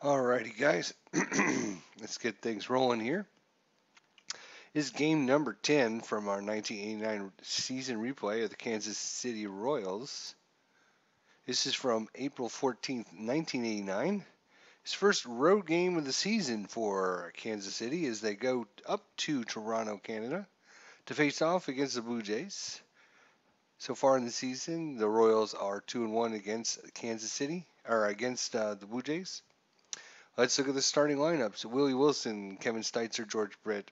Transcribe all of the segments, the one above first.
Alrighty, guys, let's get things rolling here. This is game number 10 from our 1989 season replay of the Kansas City Royals. This is from April 14th, 1989. His first road game of the season for Kansas City as they go up to Toronto, Canada to face off against the Blue Jays. So far in the season, the Royals are 2-1 against Kansas City, or against the Blue Jays. Let's look at the starting lineups. Willie Wilson, Kevin Steitzer, George Brett,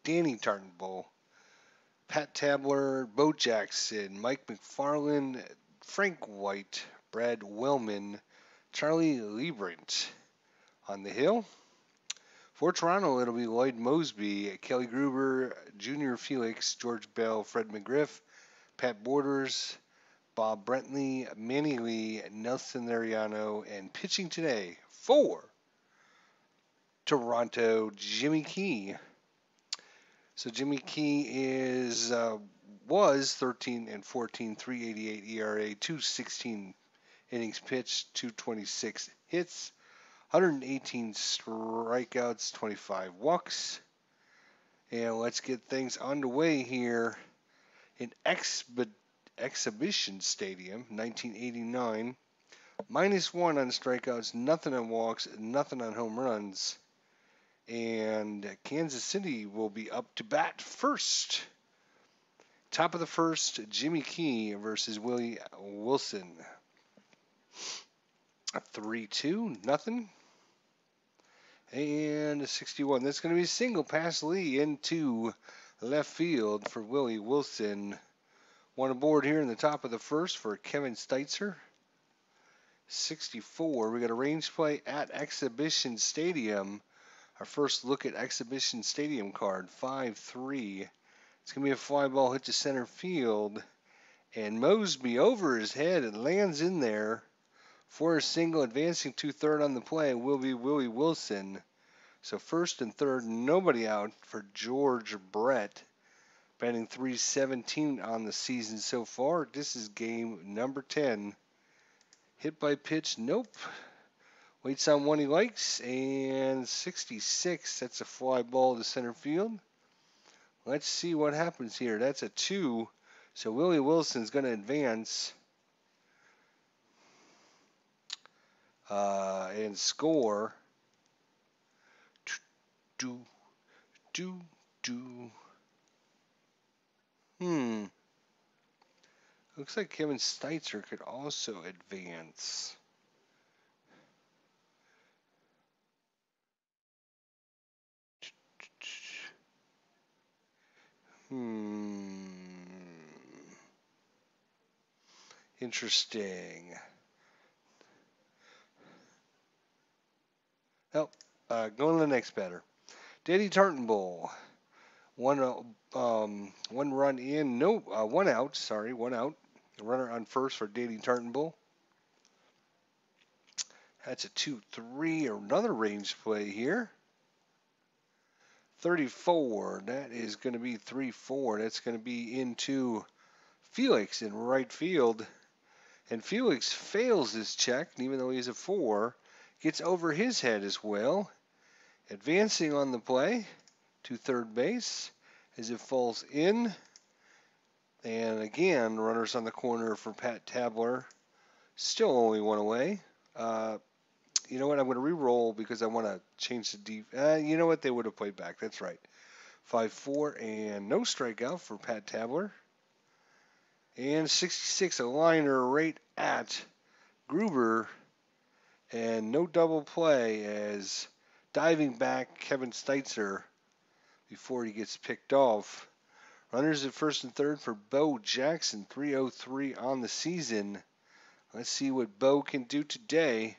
Danny Tartanbull, Pat Tabler, Bo Jackson, Mike McFarland, Frank White, Brad Wellman, Charlie Liebrant. On the hill, for Toronto, it'll be Lloyd Mosby, Kelly Gruber, Junior Felix, George Bell, Fred McGriff, Pat Borders, Bob Brentley, Manny Lee, Nelson Lariano, and pitching today for Toronto, Jimmy Key. So Jimmy Key was 13 and 14, 388 ERA, 216 innings pitched, 226 hits, 118 strikeouts, 25 walks. And let's get things underway here in Exhibition Stadium, 1989. -1 on strikeouts, nothing on walks, nothing on home runs. And Kansas City will be up to bat first. Top of the first, Jimmy Key versus Willie Wilson. 3-2, nothing. And a 61. That's going to be a single pass Lee into left field for Willie Wilson. One aboard here in the top of the first for Kevin Steitzer. 64. We got a range play at Exhibition Stadium. Our first look at Exhibition Stadium card, 5-3. It's going to be a fly ball hit to center field. And Mosby over his head. It lands in there for a single. Advancing to third on the play will be Willie Wilson. So first and third, nobody out for George Brett. Batting .317 on the season so far. This is game number 10. Hit by pitch, nope. Waits on one he likes, and 66. That's a fly ball to center field. Let's see what happens here. That's a 2. So Willie Wilson's going to advance and score. Looks like Kevin Steitzer could also advance. Interesting. Oh, going to the next batter. Danny Tartanbull. One run in, no, one out. Sorry, one out. Runner on first for Danny Tartanbull. That's a 2-3. Another range play here. 34. That is going to be 3-4. That's going to be into Felix in right field. And Felix fails his check, even though he's a 4. Gets over his head as well. Advancing on the play to third base as it falls in. And again, runners on the corner for Pat Tabler. Still only one away. You know what? I'm going to re-roll because I want to change the deep. You know what? They would have played back. That's right. 5-4 and no strikeout for Pat Tabler. And 66, a liner right at Gruber. And no double play as diving back Kevin Steitzer before he gets picked off. Runners at first and third for Bo Jackson, 303 on the season. Let's see what Bo can do today.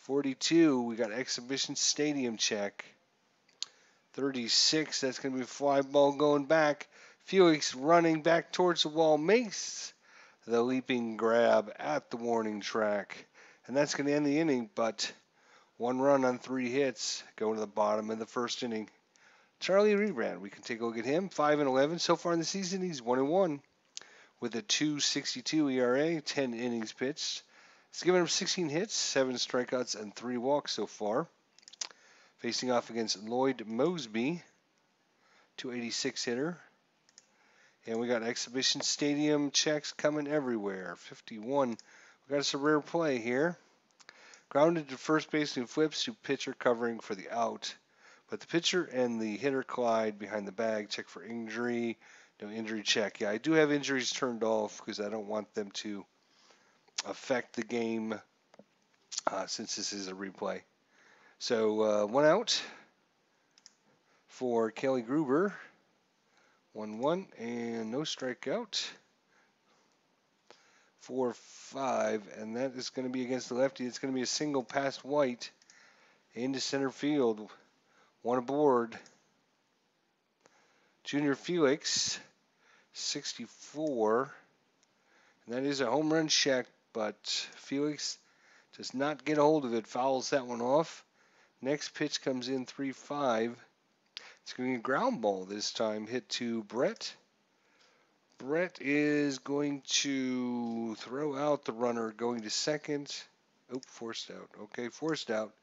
42, we got Exhibition Stadium check. 36, that's going to be a fly ball going back. Felix running back towards the wall, makes the leaping grab at the warning track. And that's going to end the inning, but one run on 3 hits going to the bottom of the first inning. Charlie Liebrant, we can take a look at him. 5-11 so far in the season. He's 1-1 with a 2.62 ERA, 10 innings pitched, It's given him 16 hits, 7 strikeouts, and 3 walks so far. Facing off against Lloyd Mosby, 286 hitter. And we got exhibition stadium checks coming everywhere. 51. We got us a rare play here. Grounded to first base and flips to pitcher covering for the out. But the pitcher and the hitter collide behind the bag. Check for injury. No injury check. Yeah, I do have injuries turned off because I don't want them to affect the game since this is a replay. So 1 out for Kelly Gruber. 1-1 and no strikeout. 4-5, and that is going to be against the lefty. It's going to be a single past White into center field. 1 aboard. Junior Felix, 64. And that is a home run check, but Felix does not get a hold of it. Fouls that one off. Next pitch comes in 3-5. It's going to be a ground ball this time. Hit to Brett. Brett is going to throw out the runner going to second. Oh, forced out. Okay, forced out.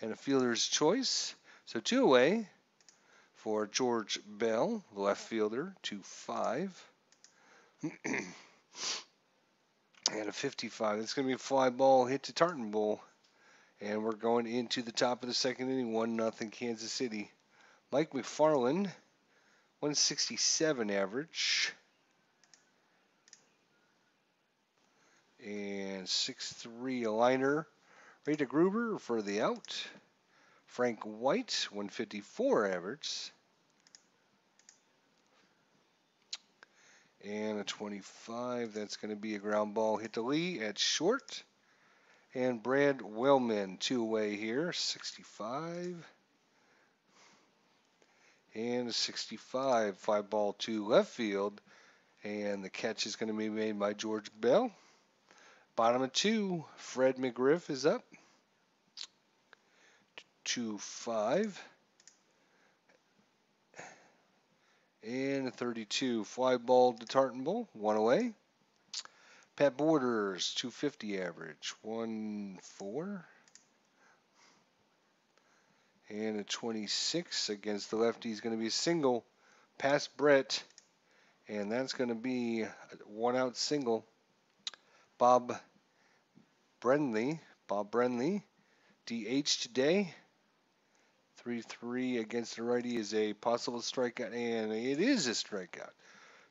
And a fielder's choice. So 2 away for George Bell, the left fielder, 2-5. And a 55. It's going to be a fly ball hit to Tartanbull. And we're going into the top of the second inning, 1-0 Kansas City. Mike McFarland, 167 average. And 6'3" a liner. Rita Gruber for the out. Frank White, 154 average. And a 25. That's going to be a ground ball hit to Lee at short. And Brad Wellman, 2 away here, 65. And a 65. Fly ball to left field. And the catch is going to be made by George Bell. Bottom of 2, Fred McGriff is up. 2-5. And a 32. Fly ball to Tartanbull, 1 away. Pat Borders, 250 average, 1-4. And a 26 against the lefty is going to be a single past Brett. And that's going to be a 1 out single. Bob Brenly, DH today. 3-3 against the righty is a possible strikeout, and it is a strikeout.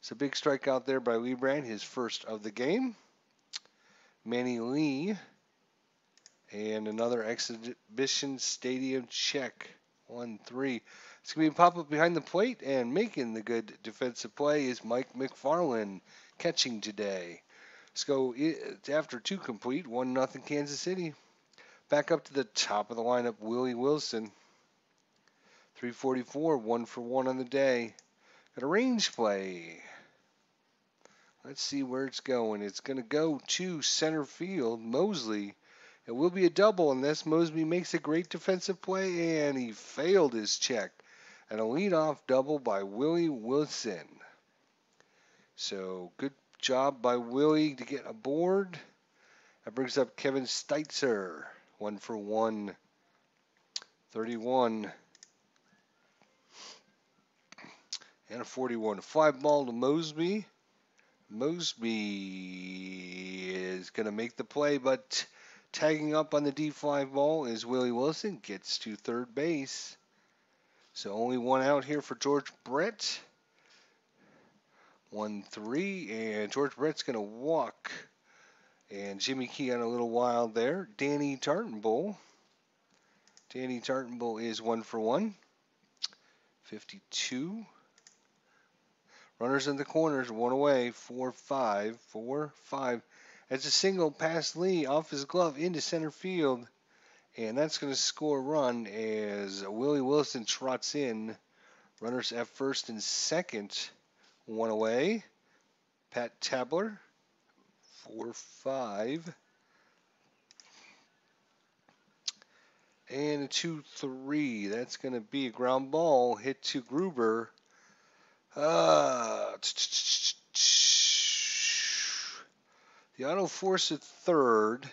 It's a big strikeout there by Lee Brand, his first of the game. Manny Lee, and another exhibition stadium check. 1-3. It's going to be a pop-up behind the plate, and making the good defensive play is Mike McFarland, catching today. Let's go after 2 complete, 1-0 Kansas City. Back up to the top of the lineup, Willie Wilson. 344, 1 for 1 on the day. Got a range play. Let's see where it's going. It's going to go to center field, Mosley. It will be a double unless Mosby makes a great defensive play, and he failed his check. And a leadoff double by Willie Wilson. So good job by Willie to get aboard. That brings up Kevin Steitzer, 1 for 1, 31. And a 41. Fly ball to Mosby. Mosby is going to make the play, but tagging up on the deep fly ball is Willie Wilson. Gets to third base. So only 1 out here for George Brett. 1-3, and George Brett's going to walk. And Jimmy Key on a little wild there. Danny Tartanbull. Danny Tartanbull is 1 for 1. 52. Runners in the corners, 1 away, 4-5, 4-5. That's a single past Lee off his glove into center field. And that's going to score a run as Willie Wilson trots in. Runners at first and second, 1 away. Pat Tabler, 4-5. And a 2-3. That's going to be a ground ball hit to Gruber. The auto force at third.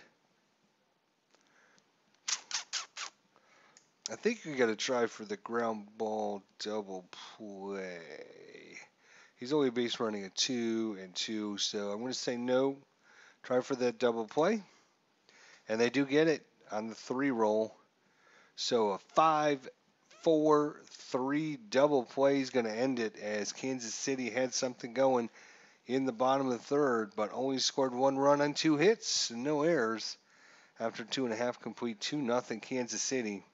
I think we got to try for the ground ball double play. He's only base running a 2 and 2, so I'm going to say no. Try for that double play. And they do get it on the 3 roll. So a 5-4-3 double play is going to end it as Kansas City had something going in the bottom of the 3rd, but only scored 1 run on 2 hits and no errors after 2.5 complete, 2-0 Kansas City.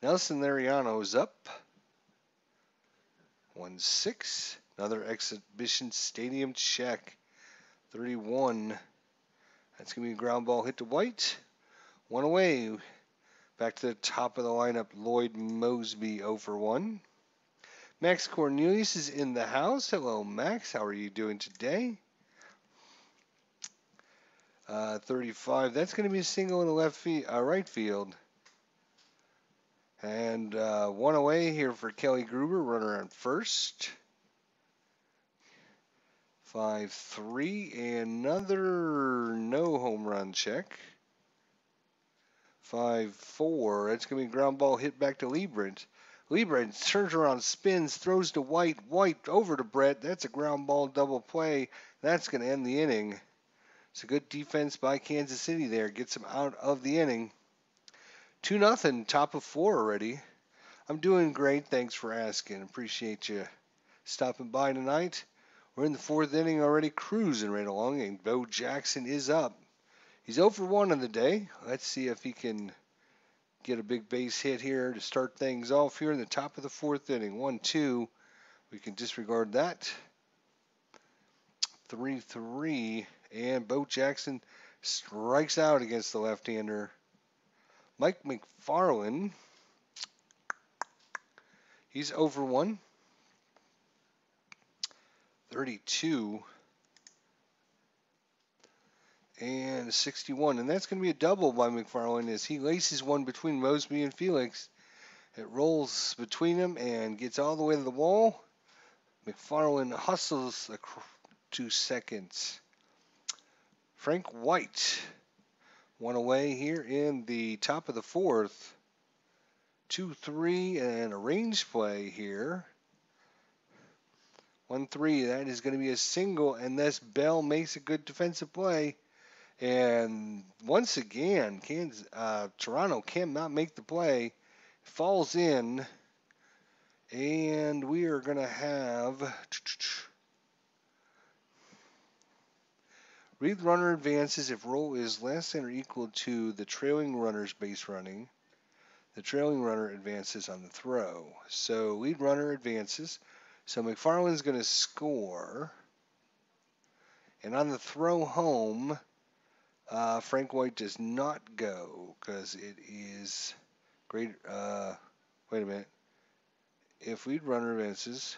Nelson Lariano is up. 1-6. Another exhibition stadium check. 31. That's going to be a ground ball hit to White. 1 away. Back to the top of the lineup, Lloyd Mosby 0 for 1. Max Cornelius is in the house. Hello, Max. How are you doing today? 35. That's going to be a single in the right field. And 1 away here for Kelly Gruber, runner on first. 5-3, another no home run check. 5-4, that's going to be a ground ball hit back to Liebrand. Liebrand turns around, spins, throws to White. White over to Brett. That's a ground ball double play. That's going to end the inning. It's a good defense by Kansas City there. Gets them out of the inning. 2-0, top of 4 already. I'm doing great. Thanks for asking. Appreciate you stopping by tonight. We're in the 4th inning already, cruising right along, and Bo Jackson is up. He's 0 for 1 on the day. Let's see if he can get a big base hit here to start things off here in the top of the 4th inning. 1-2. We can disregard that. 3-3. And Bo Jackson strikes out against the left-hander. Mike McFarland. He's 0 for 1. 32. And 61. And that's going to be a double by McFarland as he laces one between Mosby and Felix. It rolls between them and gets all the way to the wall. McFarland hustles to seconds. Frank White, 1 away here in the top of the 4th. 2-3 and a range play here. 1-3, that is going to be a single, and thus Bell makes a good defensive play. And once again, Toronto cannot make the play. Falls in, and we are going to have lead runner advances if roll is less than or equal to the trailing runner's base running. The trailing runner advances on the throw. So lead runner advances. So McFarland's going to score. And on the throw home, Frank White does not go because it is great. Wait a minute. If lead runner advances,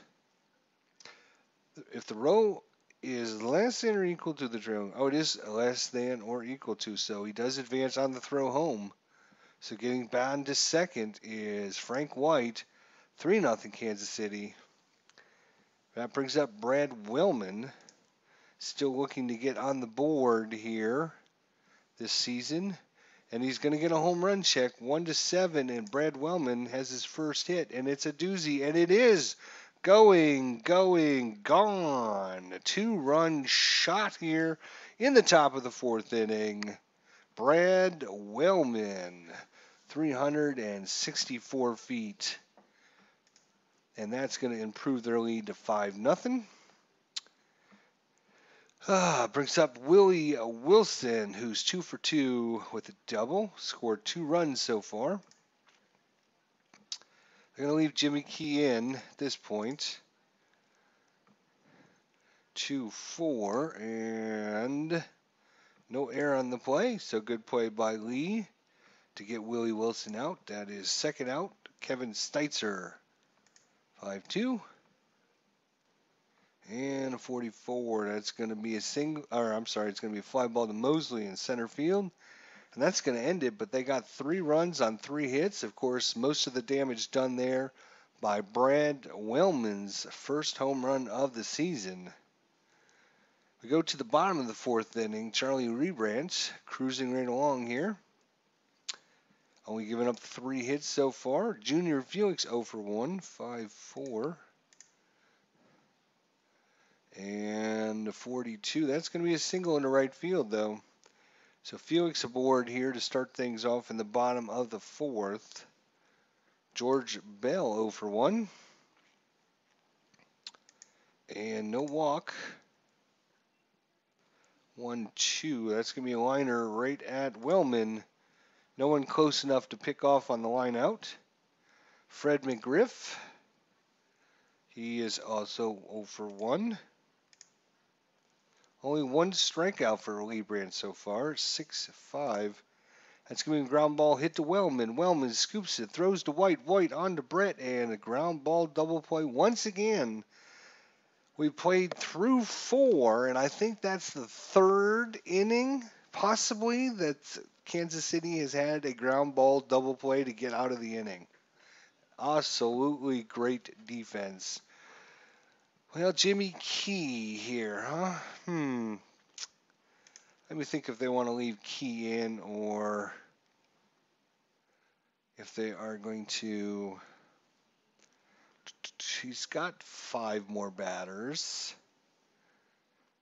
if the row is less than or equal to the trailing, it is less than or equal to, so he does advance on the throw home. So getting bound to second is Frank White, 3-0 Kansas City. That brings up Brad Wellman, still looking to get on the board here this season. And he's going to get a home run check, 1-7, and Brad Wellman has his first hit, and it's a doozy, and it is going, gone. A 2-run shot here in the top of the 4th inning. Brad Wellman, 364 feet. And that's going to improve their lead to 5-0. Brings up Willie Wilson, who's 2 for 2 with a double. Scored 2 runs so far. They're going to leave Jimmy Key in at this point. 2-4, and no error on the play. So good play by Lee to get Willie Wilson out. That is second out. Kevin Steitzer, 5-2. And a 44. That's going to be it's going to be a fly ball to Mosley in center field. And that's going to end it, but they got 3 runs on 3 hits. Of course, most of the damage done there by Brad Wellman's first home run of the season. We go to the bottom of the 4th inning. Charlie Rebrandt cruising right along here. Only giving up 3 hits so far. Junior Felix 0 for 1, 5-4. And the 42. That's going to be a single in the right field, though. So Felix aboard here to start things off in the bottom of the 4th. George Bell 0 for 1. And no walk. 1-2. That's going to be a liner right at Wellman. No one close enough to pick off on the line out. Fred McGriff. He is also 0 for 1. Only 1 strikeout for Lee Brandt so far. 6-5. That's going to be a ground ball hit to Wellman. Wellman scoops it, throws to White. White on to Brett, and a ground ball double play once again. We played through 4, and I think that's the 3rd inning, possibly, that Kansas City has had a ground ball double play to get out of the inning. Absolutely great defense. Well, Jimmy Key here, huh? Let me think if they want to leave Key in or if they are going to. He's got 5 more batters.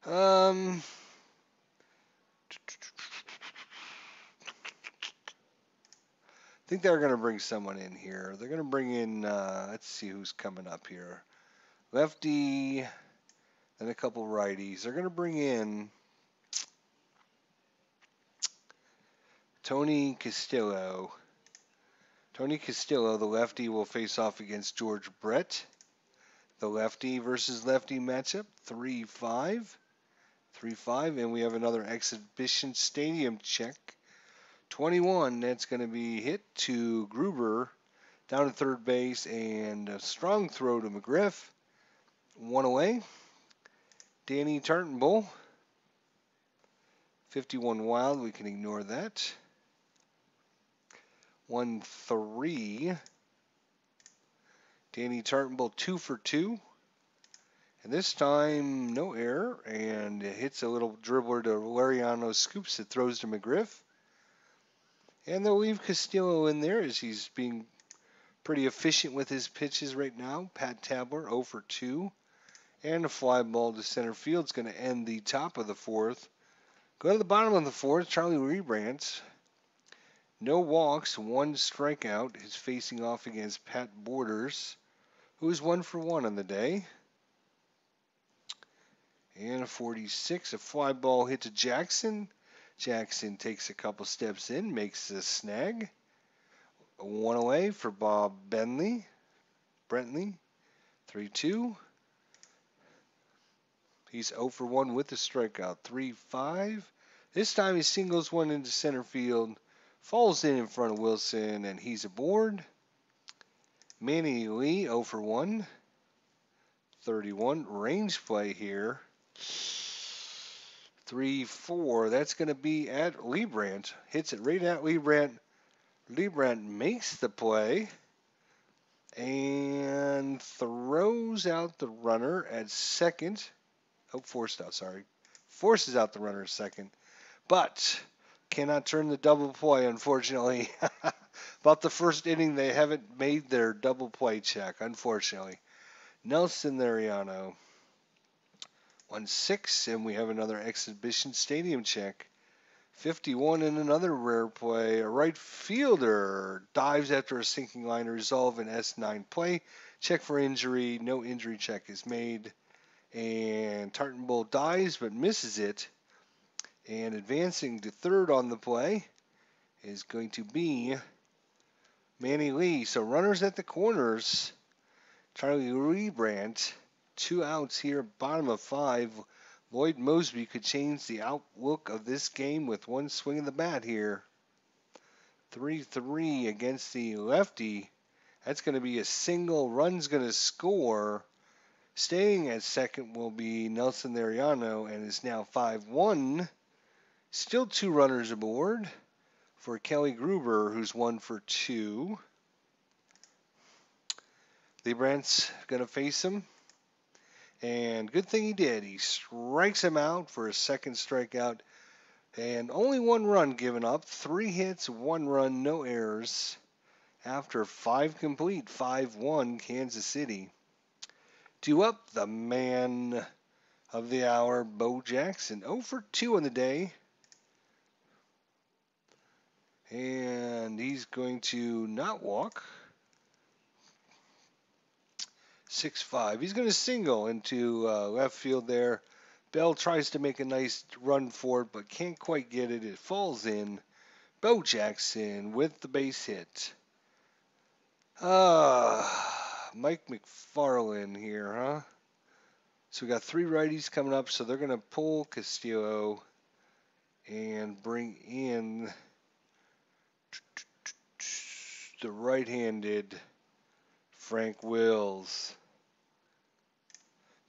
I think they're going to bring someone in here. They're going to bring in, let's see who's coming up here. Lefty, and a couple righties. They're going to bring in Tony Castillo. Tony Castillo, the lefty, will face off against George Brett. The lefty versus lefty matchup, 3-5. 3-5, and we have another exhibition stadium check. 21, that's going to be hit to Gruber down to third base, and a strong throw to McGriff. 1 away. Danny Tartanbull, 51 wild, we can ignore that. 1-3. Danny Tartanbull 2 for 2. And this time, no error, and it hits a little dribbler to Lariano, scoops it, throws to McGriff. And they'll leave Castillo in there as he's being pretty efficient with his pitches right now. Pat Tabler 0 for 2. And a fly ball to center field is going to end the top of the 4th. Go to the bottom of the 4th, Charlie Rebrandt. No walks, 1 strikeout. He's facing off against Pat Borders, who's 1 for 1 on the day. And a 46, a fly ball hit to Jackson. Jackson takes a couple steps in, makes a snag. 1 away for Bob Brentley, 3-2. He's 0 for 1 with the strikeout, 3-5. This time he singles one into center field, falls in front of Wilson, and he's aboard. Manny Lee 0 for 1, 31. Range play here. 3-4. That's going to be at Lebrandt. Hits it right at Lebrandt. Lebrandt makes the play and throws out the runner at second. Forces out the runner at second, but cannot turn the double play, unfortunately. About the first inning, they haven't made their double play check, unfortunately. Nelson Lariano, 1-6, and we have another exhibition stadium check. 51 in another rare play. A right fielder dives after a sinking line to resolve an S9 play. Check for injury. No injury check is made. And Tartanbull dives but misses it. And advancing to third on the play is going to be Manny Lee. So runners at the corners. Charlie Rebrandt. 2 outs here, bottom of 5. Lloyd Mosby could change the outlook of this game with 1 swing of the bat here. 3-3 against the lefty. That's going to be a single. Run's going to score. Staying at second will be Nelson Lariano, and is now 5-1. Still 2 runners aboard for Kelly Gruber, who's 1 for 2. Lebrandt's going to face him. And good thing he did. He strikes him out for a second strikeout. And only 1 run given up. 3 hits, 1 run, no errors. After 5 complete, 5-1 Kansas City. 2 up, the man of the hour, Bo Jackson. 0 for 2 on the day. And he's going to not walk. 6-5. He's going to single into left field there. Bell tries to make a nice run for it, but can't quite get it. It falls in. Bo Jackson with the base hit. Mike McFarland here, huh? So we got 3 righties coming up, so they're going to pull Castillo and bring in the right-handed Frank Wills.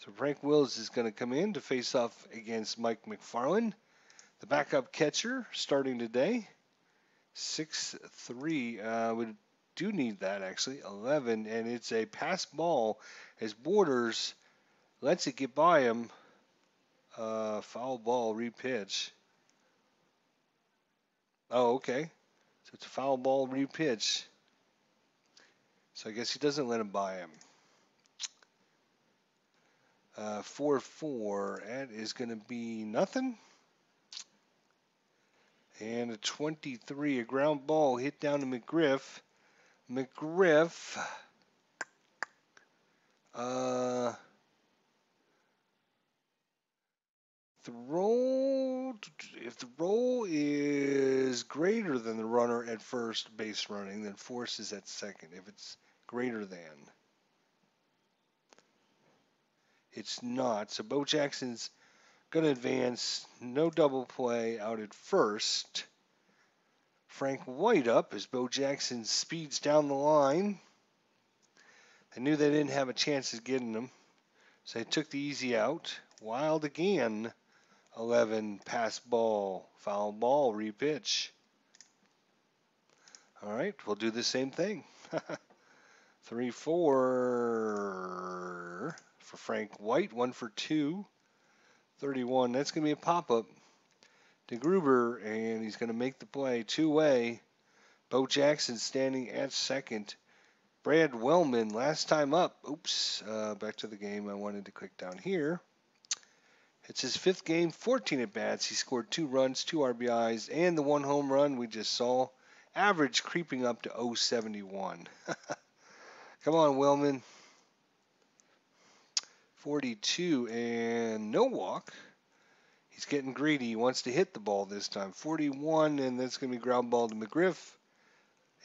So Frank Wills is going to come in to face off against Mike McFarland, the backup catcher, starting today. 6-3. We do need that, actually. 11, and it's a pass ball as Borders lets it get by him. Foul ball, repitch. Oh, okay. So it's a foul ball, repitch. So I guess he doesn't let him by him. 4-4. That is going to be nothing. And a 23, a ground ball hit down to McGriff. McGriff. If the roll is greater than the runner at first base running, then force is at second. If it's greater than, it's not. So Bo Jackson's going to advance. No double play out at first. Frank White up as Bo Jackson speeds down the line. I knew they didn't have a chance of getting him, so they took the easy out. Wild again. 11, pass ball, foul ball, repitch. All right, we'll do the same thing. 3-4 for Frank White, 1 for 2. 31, that's going to be a pop-up to Gruber, and he's going to make the play. 2-way. Bo Jackson standing at second. Brad Wellman, last time up. Oops, back to the game. I wanted to click down here. It's his 5th game, 14 at-bats. He scored 2 runs, 2 RBIs, and the 1 home run we just saw. Average creeping up to .071. Come on, Wellman. 42 and no walk. He's getting greedy. He wants to hit the ball this time. 41, and that's going to be ground ball to McGriff.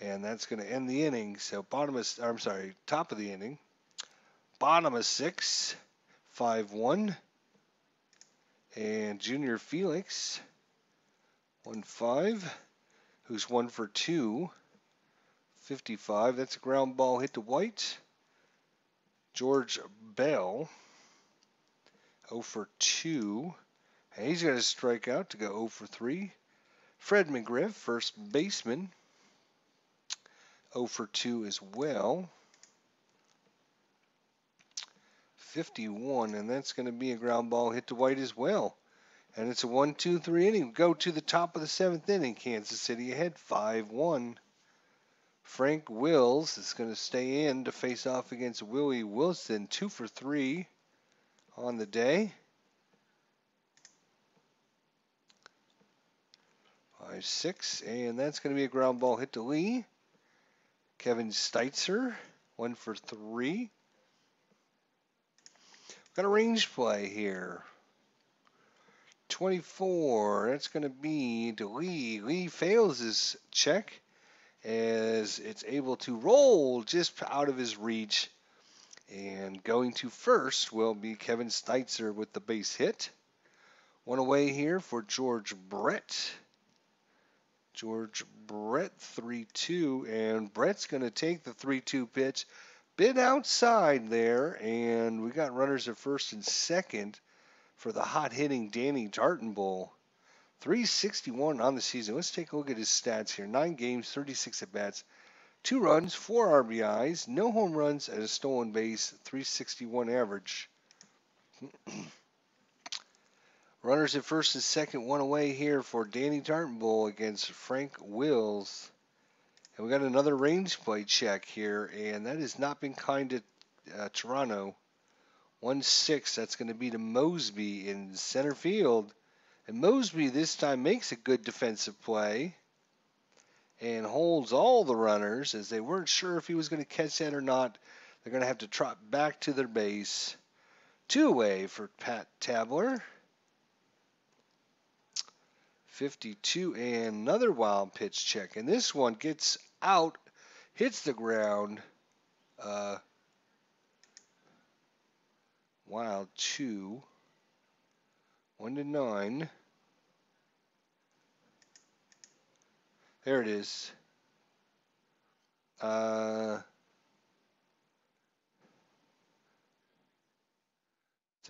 And that's going to end the inning. So top of the inning. Bottom of 6, 5-1. And Junior Felix, 1-5, who's 1 for 2. 55, that's a ground ball hit to White. George Bell, 0 for 2. And he's going to strike out to go 0 for 3. Fred McGriff, first baseman, 0 for 2 as well. 51, and that's going to be a ground ball hit to White as well. And it's a 1-2-3 inning. We go to the top of the 7th inning. Kansas City ahead 5-1. Frank Wills is going to stay in to face off against Willie Wilson, 2 for 3 on the day. 5-6, and that's going to be a ground ball hit to Lee. Kevin Steitzer, 1 for 3. Got a range play here. 24, that's going to be to Lee. Lee fails his check as it's able to roll just out of his reach. And going to first will be Kevin Steitzer with the base hit. 1 away here for George Brett. George Brett, 3-2, and Brett's going to take the 3-2 pitch. Bit outside there, and we got runners at first and second for the hot-hitting Danny Dartenbull. 361 on the season. Let's take a look at his stats here. 9 games, 36 at-bats, 2 runs, 4 RBIs, no home runs, and a stolen base, 361 average. Runners at first and second, one away here for Danny Tartanbull against Frank Wills. And we got another range play check here, and that has not been kind to Toronto. 1-6, that's going to be to Mosby in center field. And Mosby this time makes a good defensive play and holds all the runners as they weren't sure if he was going to catch that or not. They're going to have to trot back to their base. 2 away for Pat Tabler. 52 and another wild pitch check. And this one gets out, hits the ground. Wild 2. 1-9. There it is. Did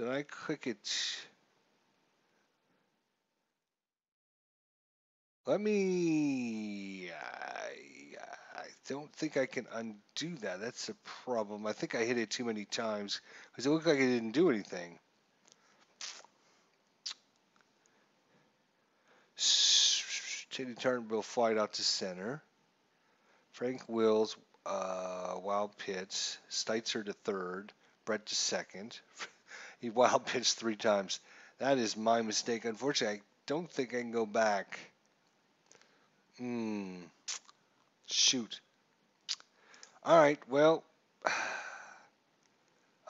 I click it? Let me. I don't think I can undo that. That's a problem. I think I hit it too many times because it looked like it didn't do anything. Teddy Turnbull flied out to center. Frank Wills, wild pitch. Steitzer to third. Brett to second. He wild pitched 3 times. That is my mistake. Unfortunately, I don't think I can go back. Shoot. All right, well,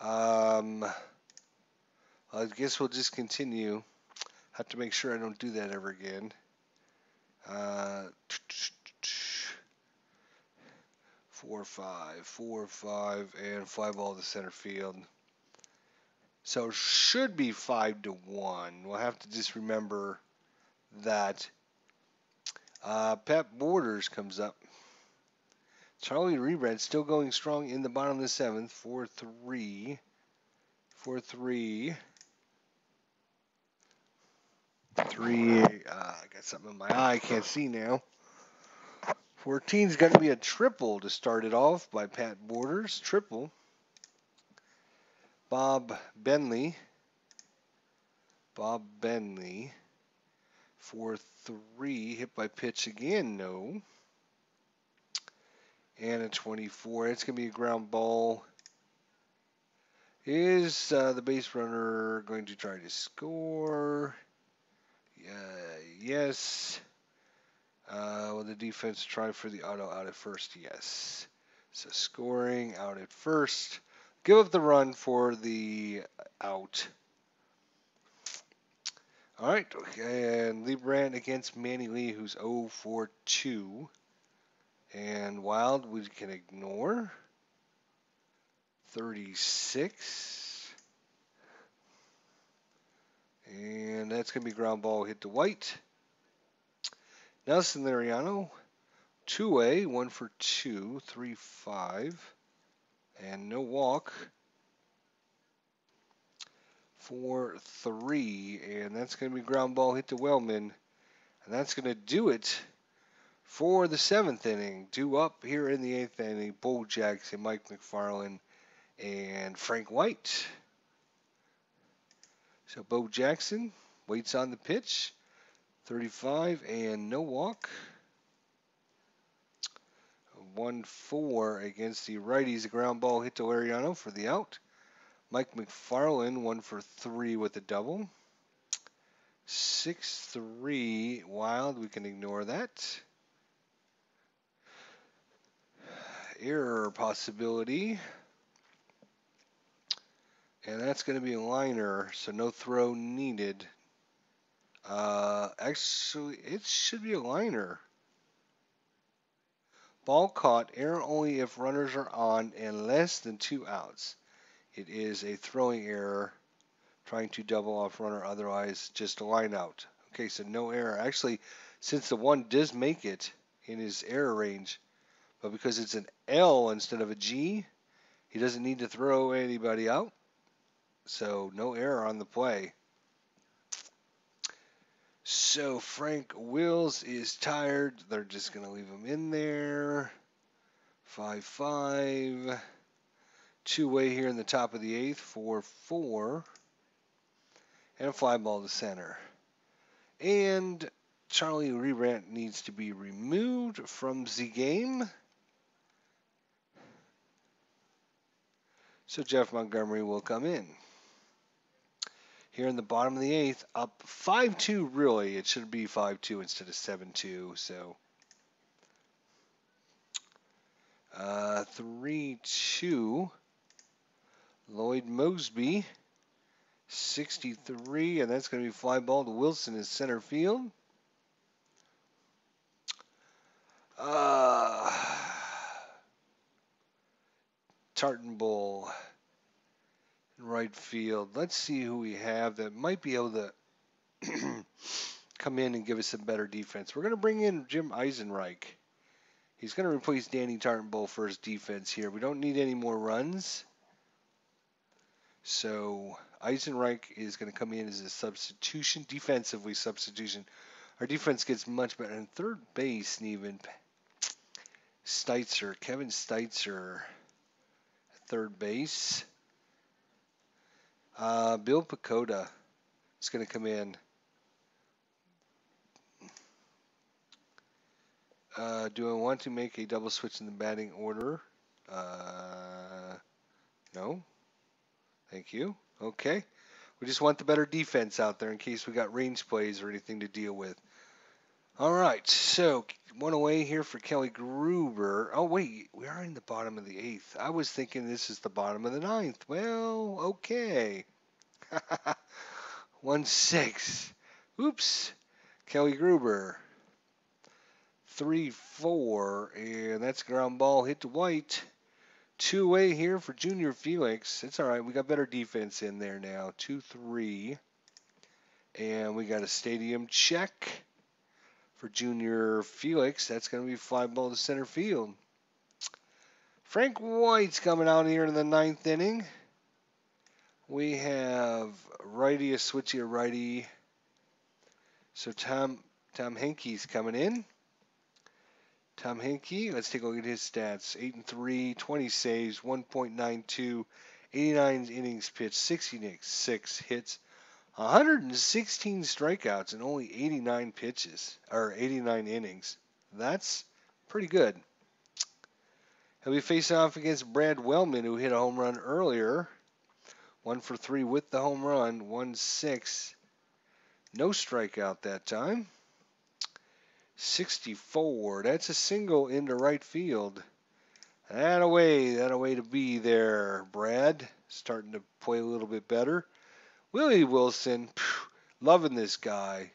I guess we'll just continue. Have to make sure I don't do that ever again. 4-5, 4-5, and fly ball to center field. So should be 5-1. We'll have to just remember that. Pat Borders comes up. Charlie Rebred still going strong in the bottom of the 7th. 4-3. 4-3. 3. I got something in my eye. I can't see now. 14's going to be a triple to start it off by Pat Borders. Triple. Bob Benley. 4-3. Hit by pitch again. No. And a 24. It's going to be a ground ball. Is the base runner going to try to score? Yes. Will the defense try for the auto out at first? Yes. So scoring out at first. Give up the run for the out. All right. Okay. And Lee Brandt against Manny Lee, who's 0-4-2. And Wild we can ignore. 36. And that's going to be ground ball hit to White. Nelson Lariano, 2-way, 1-for-2, 3-5. And no walk. 4-3. And that's going to be ground ball hit to Wellman. And that's going to do it for the 7th inning. Due up here in the 8th inning, Bo Jackson, Mike McFarland, and Frank White. So Bo Jackson waits on the pitch. 35 and no walk. 1-4 against the righties. A ground ball hit to Lariano for the out. Mike McFarland 1-for-3 with a double. 6-3 Wild. We can ignore that. Error possibility. And that's going to be a liner, so no throw needed. Actually, it should be a liner. Ball caught, error only if runners are on and less than 2 outs. It is a throwing error, trying to double off runner, otherwise just a line out. Okay, so no error. Actually, since the 1 does make it in his error range, but because it's an L instead of a G, he doesn't need to throw anybody out. So no error on the play. So Frank Wills is tired. They're just going to leave him in there. 5-5. 2-way here in the top of the 8th. 4-4. And a fly ball to center. And Charlie Rebrandt needs to be removed from the game. So Jeff Montgomery will come in. Here in the bottom of the eighth, up 5-2 really. It should be 5-2 instead of 7-2. So 3-2. Lloyd Mosby, 63, and that's going to be fly ball to Wilson in center field. Tartan Bull in right field. Let's see who we have that might be able to come in and give us some better defense. We're going to bring in Jim Eisenreich. He's going to replace Danny Tartan Bull for his defense here. We don't need any more runs. So Eisenreich is going to come in as a substitution, defensively substitution. Our defense gets much better. And third base, even Steitzer, Kevin Steitzer, third base. Bill Pacoda is going to come in. Do I want to make a double switch in the batting order? No. Thank you. Okay. We just want the better defense out there in case we got range plays or anything to deal with. All right. So one away here for Kelly Gruber. Oh, wait. We are in the bottom of the eighth. I was thinking this is the bottom of the ninth. Well, okay. 1-6. Oops. Kelly Gruber. 3-4. And that's ground ball hit to White. 2-away here for Junior Felix. It's all right. We got better defense in there now. 2-3. And we got a stadium check for Junior Felix. That's going to be fly ball to center field. Frank White's coming out here in the ninth inning. We have righty, a switchy, a righty. So Tom Henke's coming in. Tom Henke, let's take a look at his stats. 8-3, 20 saves, 1.92, 89 innings pitched, 66 hits, 116 strikeouts, and only 89 pitches, or 89 innings. That's pretty good. He'll be facing off against Brad Wellman, who hit a home run earlier. 1 for 3 with the home run, 1-6. No strikeout that time. 64. That's a single into right field. That a way to be there, Brad. Starting to play a little bit better. Willie Wilson, loving this guy.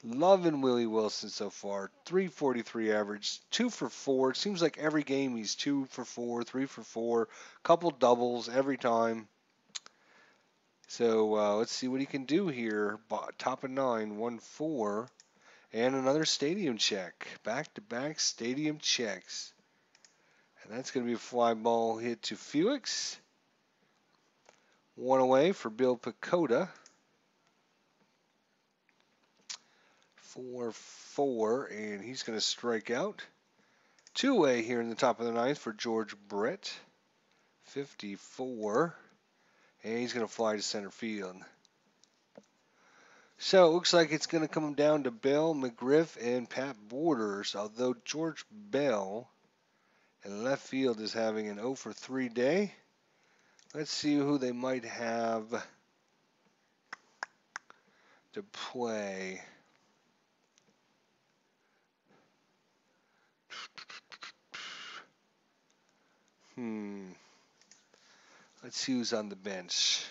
Loving Willie Wilson so far. 343 average, 2 for 4. It seems like every game he's 2 for 4, 3 for 4. Couple doubles every time. So let's see what he can do here. Top of 9, 1-4. And another stadium check. Back-to-back stadium checks. And that's going to be a fly ball hit to Felix. 1 away for Bill Pacoda. 4-4, and he's going to strike out. 2 away here in the top of the ninth for George Brett. 54. And he's going to fly to center field. So it looks like it's going to come down to Bell, McGriff, and Pat Borders, although George Bell in left field is having an 0 for 3 day. Let's see who they might have to play. Let's see who's on the bench.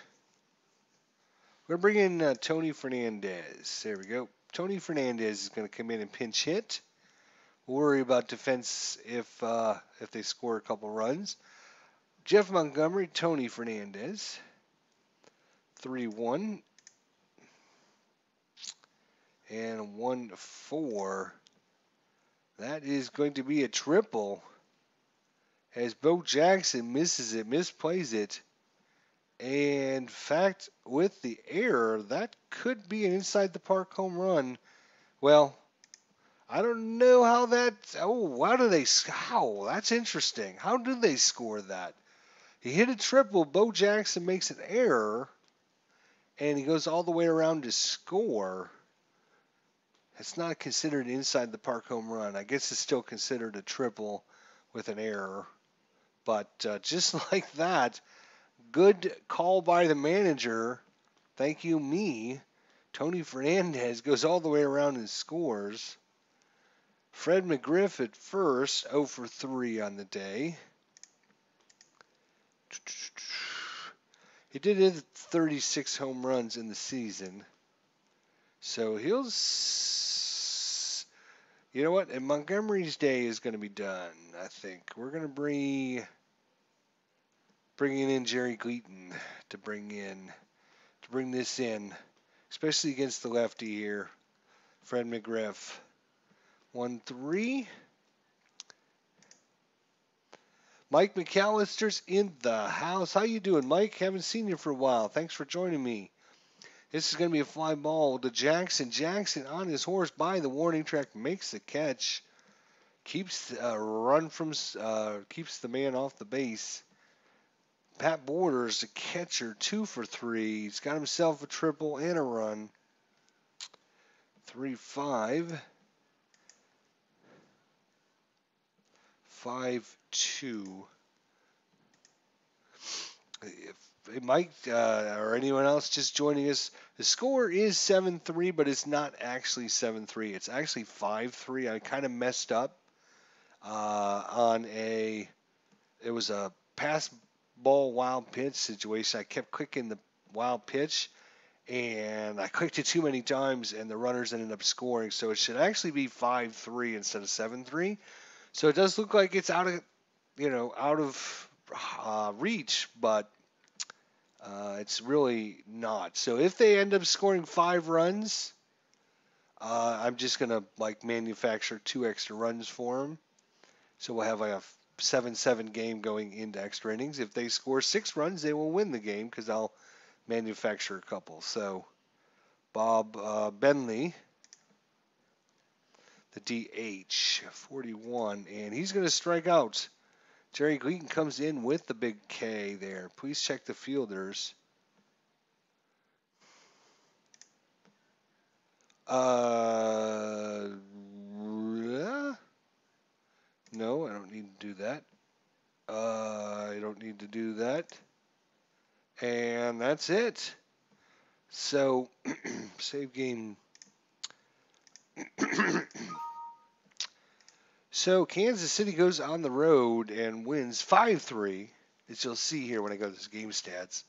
We're going to bring in Tony Fernandez. There we go. Tony Fernandez is going to come in and pinch hit. We'll worry about defense if they score a couple runs. Jeff Montgomery, Tony Fernandez. 3-1. And 1-4. That is going to be a triple. As Bo Jackson misses it, misplays it. And in fact, with the error, that could be an inside the park home run. Well, I don't know how that. Oh, how? That's interesting. How did they score that? He hit a triple. Bo Jackson makes an error, and he goes all the way around to score, it's not considered inside the park home run. I guess it's still considered a triple with an error. But just like that, good call by the manager. Thank you, me. Tony Fernandez goes all the way around and scores. Fred McGriff at first, 0 for 3 on the day. He did hit 36 home runs in the season. So he'll, you know what? And Montgomery's day is going to be done, I think. We're going to bringing in Jerry Gleaton to bring this in, especially against the lefty here. Fred McGriff. 1-3. Mike McAllister's in the house. How you doing, Mike? Haven't seen you for a while. Thanks for joining me. This is going to be a fly ball to Jackson. Jackson on his horse by the warning track makes the catch. Keeps keeps the man off the base. Pat Borders, the catcher, 2 for 3. He's got himself a triple and a run. 3-5. 5-2. If Mike or anyone else just joining us, the score is 7-3, but it's not actually 7-3. It's actually 5-3. I kind of messed up it was a pass ball wild pitch situation. I kept clicking the wild pitch, and I clicked it too many times, and the runners ended up scoring. So it should actually be 5-3 instead of 7-3. So it does look like it's out of reach, but it's really not. So if they end up scoring 5 runs, I'm just gonna manufacture 2 extra runs for them. So we'll have a 7-7 game going into extra innings. If they score 6 runs, they will win the game because I'll manufacture a couple. So Bob Bentley, the DH, 41, and he's going to strike out. Jerry Gleaton comes in with the big K there. Please check the fielders. No, I don't need to do that. I don't need to do that. And that's it. So, save game. So, Kansas City goes on the road and wins 5-3, as you'll see here when I go to this game stats.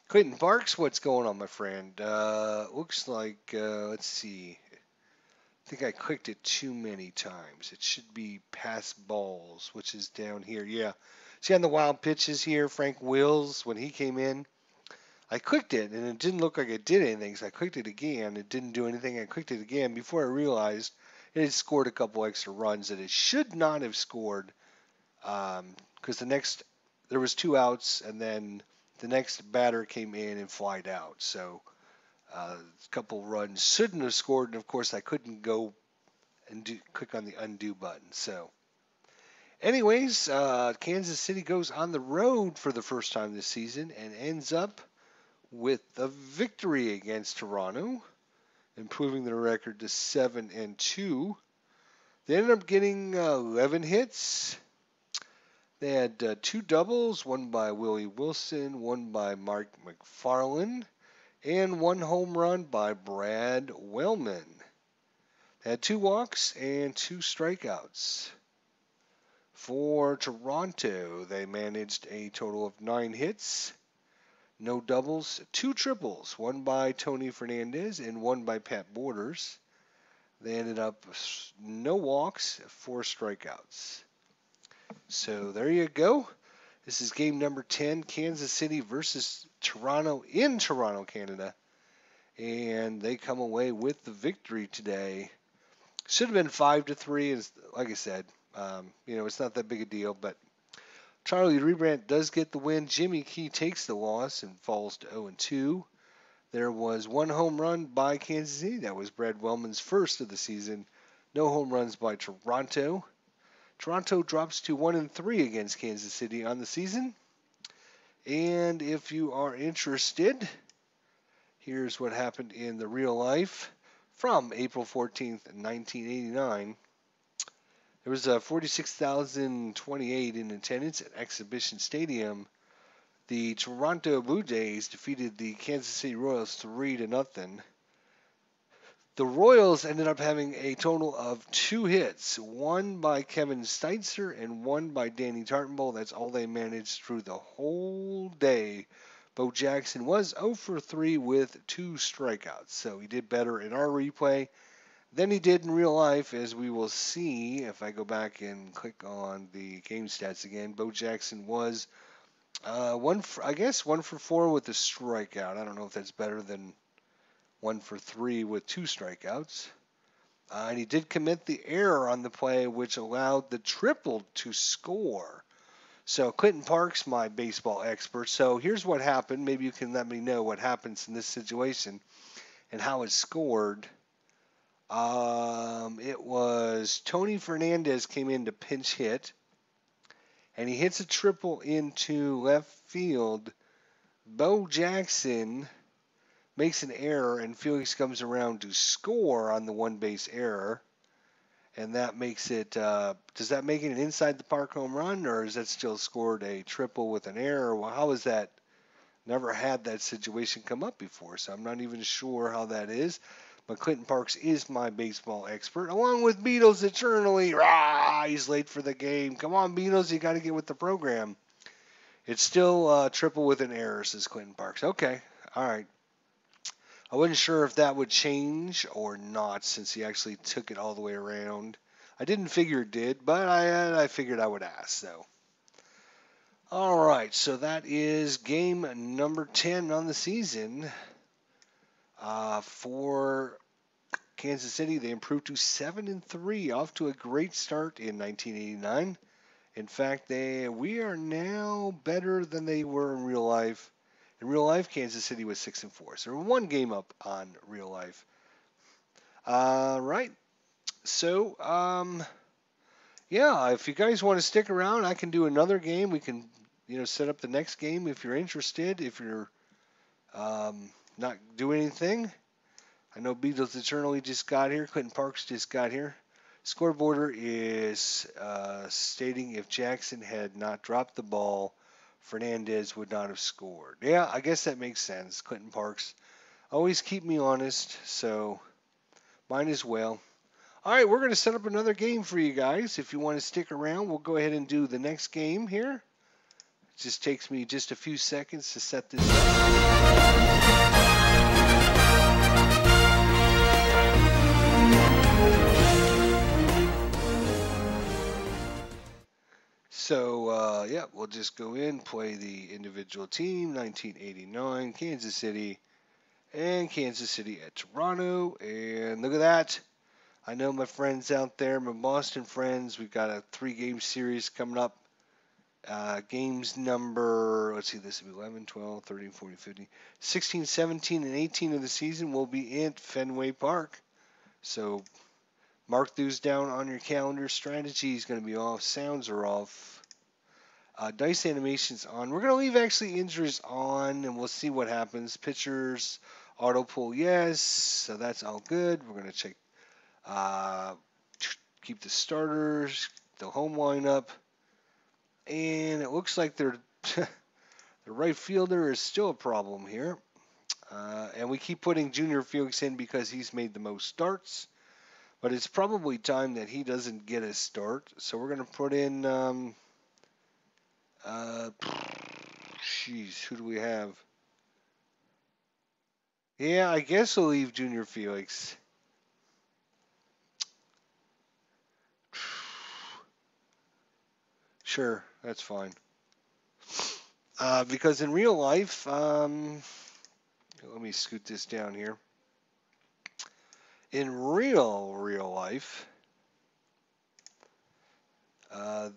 Clayton Parks, what's going on, my friend? Looks like, let's see. I think I clicked it too many times. It should be pass balls, which is down here. Yeah. See on the wild pitches here, Frank Wills, when he came in, I clicked it, and it didn't look like it did anything, so I clicked it again. It didn't do anything. I clicked it again before I realized it had scored a couple extra runs that it should not have scored because there was 2 outs, and then the next batter came in and flied out. So a couple runs shouldn't have scored, and, of course, I couldn't go and click on the undo button. So anyways, Kansas City goes on the road for the first time this season and ends up with a victory against Toronto, improving their record to 7-2. They ended up getting 11 hits. They had 2 doubles, one by Willie Wilson, one by Mark McFarland, and 1 home run by Brad Wellman. They had 2 walks and 2 strikeouts. For Toronto, they managed a total of 9 hits. No doubles, 2 triples, one by Tony Fernandez and one by Pat Borders. They ended up no walks, 4 strikeouts. So there you go. This is game number 10, Kansas City versus Toronto in Toronto, Canada. And they come away with the victory today. Should have been 5-3, like I said. It's not that big a deal, but Charlie Rebrandt does get the win. Jimmy Key takes the loss and falls to 0-2. There was 1 home run by Kansas City. That was Brad Wellman's first of the season. No home runs by Toronto. Toronto drops to 1-3 against Kansas City on the season. And if you are interested, here's what happened in the real life from April 14th, 1989. There was 46,028 in attendance at Exhibition Stadium. The Toronto Blue Jays defeated the Kansas City Royals 3-0. The Royals ended up having a total of 2 hits, one by Kevin Steitzer and one by Danny Tartanbull. That's all they managed through the whole day. Bo Jackson was 0 for 3 with 2 strikeouts, so he did better in our replay than he did in real life, as we will see if I go back and click on the game stats again. Bo Jackson was 1 for 4 with a strikeout. I don't know if that's better than 1 for 3 with 2 strikeouts. And he did commit the error on the play, which allowed the triple to score. So Clinton Parks, my baseball expert. So here's what happened. Maybe you can let me know what happens in this situation and how it's scored. It was Tony Fernandez came in to pinch hit, and he hits a triple into left field. Bo Jackson makes an error, and Felix comes around to score on the one-base error, and that makes it. Does that make it an inside the park home run, or is that still scored a triple with an error? Well, how is that? Never had that situation come up before, so I'm not even sure how that is. But Clinton Parks is my baseball expert, along with Beatles eternally. Rah, he's late for the game. Come on, Beatles, you got to get with the program. It's still triple with an error, says Clinton Parks. Okay, all right. I wasn't sure if that would change or not, since he actually took it all the way around. I didn't figure it did, but I figured I would ask, so. All right, so that is game number 10 on the season. For Kansas City, they improved to 7-3, off to a great start in 1989. In fact, we are now better than they were in real life. In real life, Kansas City was 6-4, so we're 1 game up on real life. Right. So, yeah, if you guys want to stick around, I can do another game. We can, set up the next game if you're interested. If you're not doing anything. I know Beatles Eternally just got here. Clinton Parks just got here. Scoreboarder is stating if Jackson had not dropped the ball, Fernandez would not have scored. Yeah, I guess that makes sense. Clinton Parks always keep me honest, so mine as well. All right, we're going to set up another game for you guys. If you want to stick around, we'll go ahead and do the next game here. It just takes me just a few seconds to set this up. So, yeah, we'll just go in, play the individual team, 1989, Kansas City, and Kansas City at Toronto. And look at that. I know my friends out there, my Boston friends, we've got a 3-game series coming up. Games number, let's see, this will be 11, 12, 13, 14, 15, 16, 17, and 18 of the season will be at Fenway Park. So mark those down on your calendar. Strategy is going to be off. Sounds are off. Dice animations on. We're going to leave actually injuries on, and we'll see what happens. Pitchers, auto pull, yes. So that's all good. We're going to check. Keep the starters, the home lineup. And it looks like the right fielder is still a problem here. And we keep putting Junior Felix in because he's made the most starts. But it's probably time that he doesn't get a start. So we're going to put in, who do we have? Yeah, I guess we'll leave Junior Felix. Sure, that's fine. Because in real life, let me scoot this down here. In real life,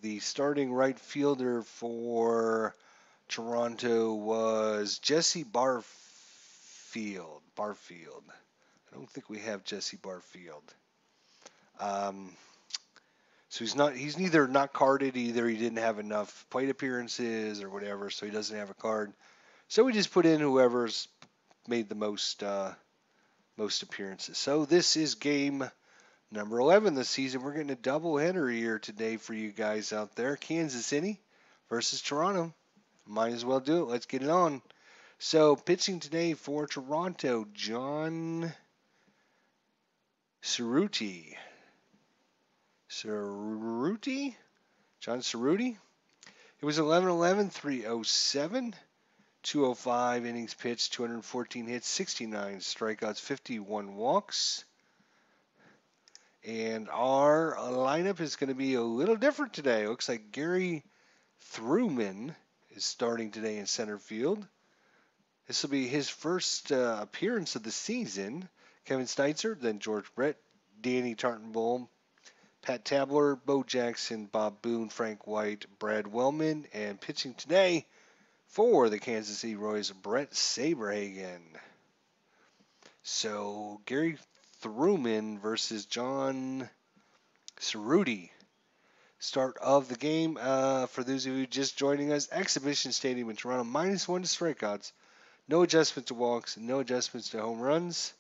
the starting right fielder for Toronto was Jesse Barfield. I don't think we have Jesse Barfield. So he's neither not carded, either he didn't have enough plate appearances or whatever, so he doesn't have a card. So we just put in whoever's made the most appearances. So this is game number 11 this season. We're getting a doubleheader here today for you guys out there. Kansas City versus Toronto. Might as well do it. Let's get it on. So pitching today for Toronto, John Cerruti. John Cerruti. It was 11-11, 307, 205 innings pitched, 214 hits, 69 strikeouts, 51 walks. And our lineup is going to be a little different today. It looks like Gary Thruman is starting today in center field. This will be his first appearance of the season. Kevin Steitzer, then George Brett, Danny Tartenbaum, Pat Tabler, Bo Jackson, Bob Boone, Frank White, Brad Wellman, and pitching today for the Kansas City Royals, Brett Saberhagen. So Gary Thruman versus John Cerruti. Start of the game. For those of you just joining us, Exhibition Stadium in Toronto, -1 to strikeouts. No adjustment to walks, no adjustments to home runs.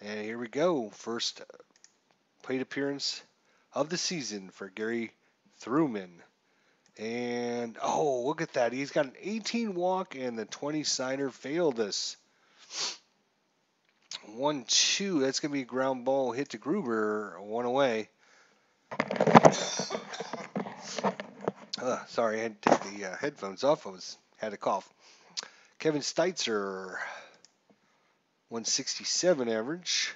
And here we go. First plate appearance of the season for Gary Thruman. And, oh, look at that. He's got an 18 walk and the 20 signer failed us. 1-2. That's going to be a ground ball hit to Gruber. 1 away. Sorry, I had to take the headphones off. Had a cough. Kevin Steitzer, 167 average.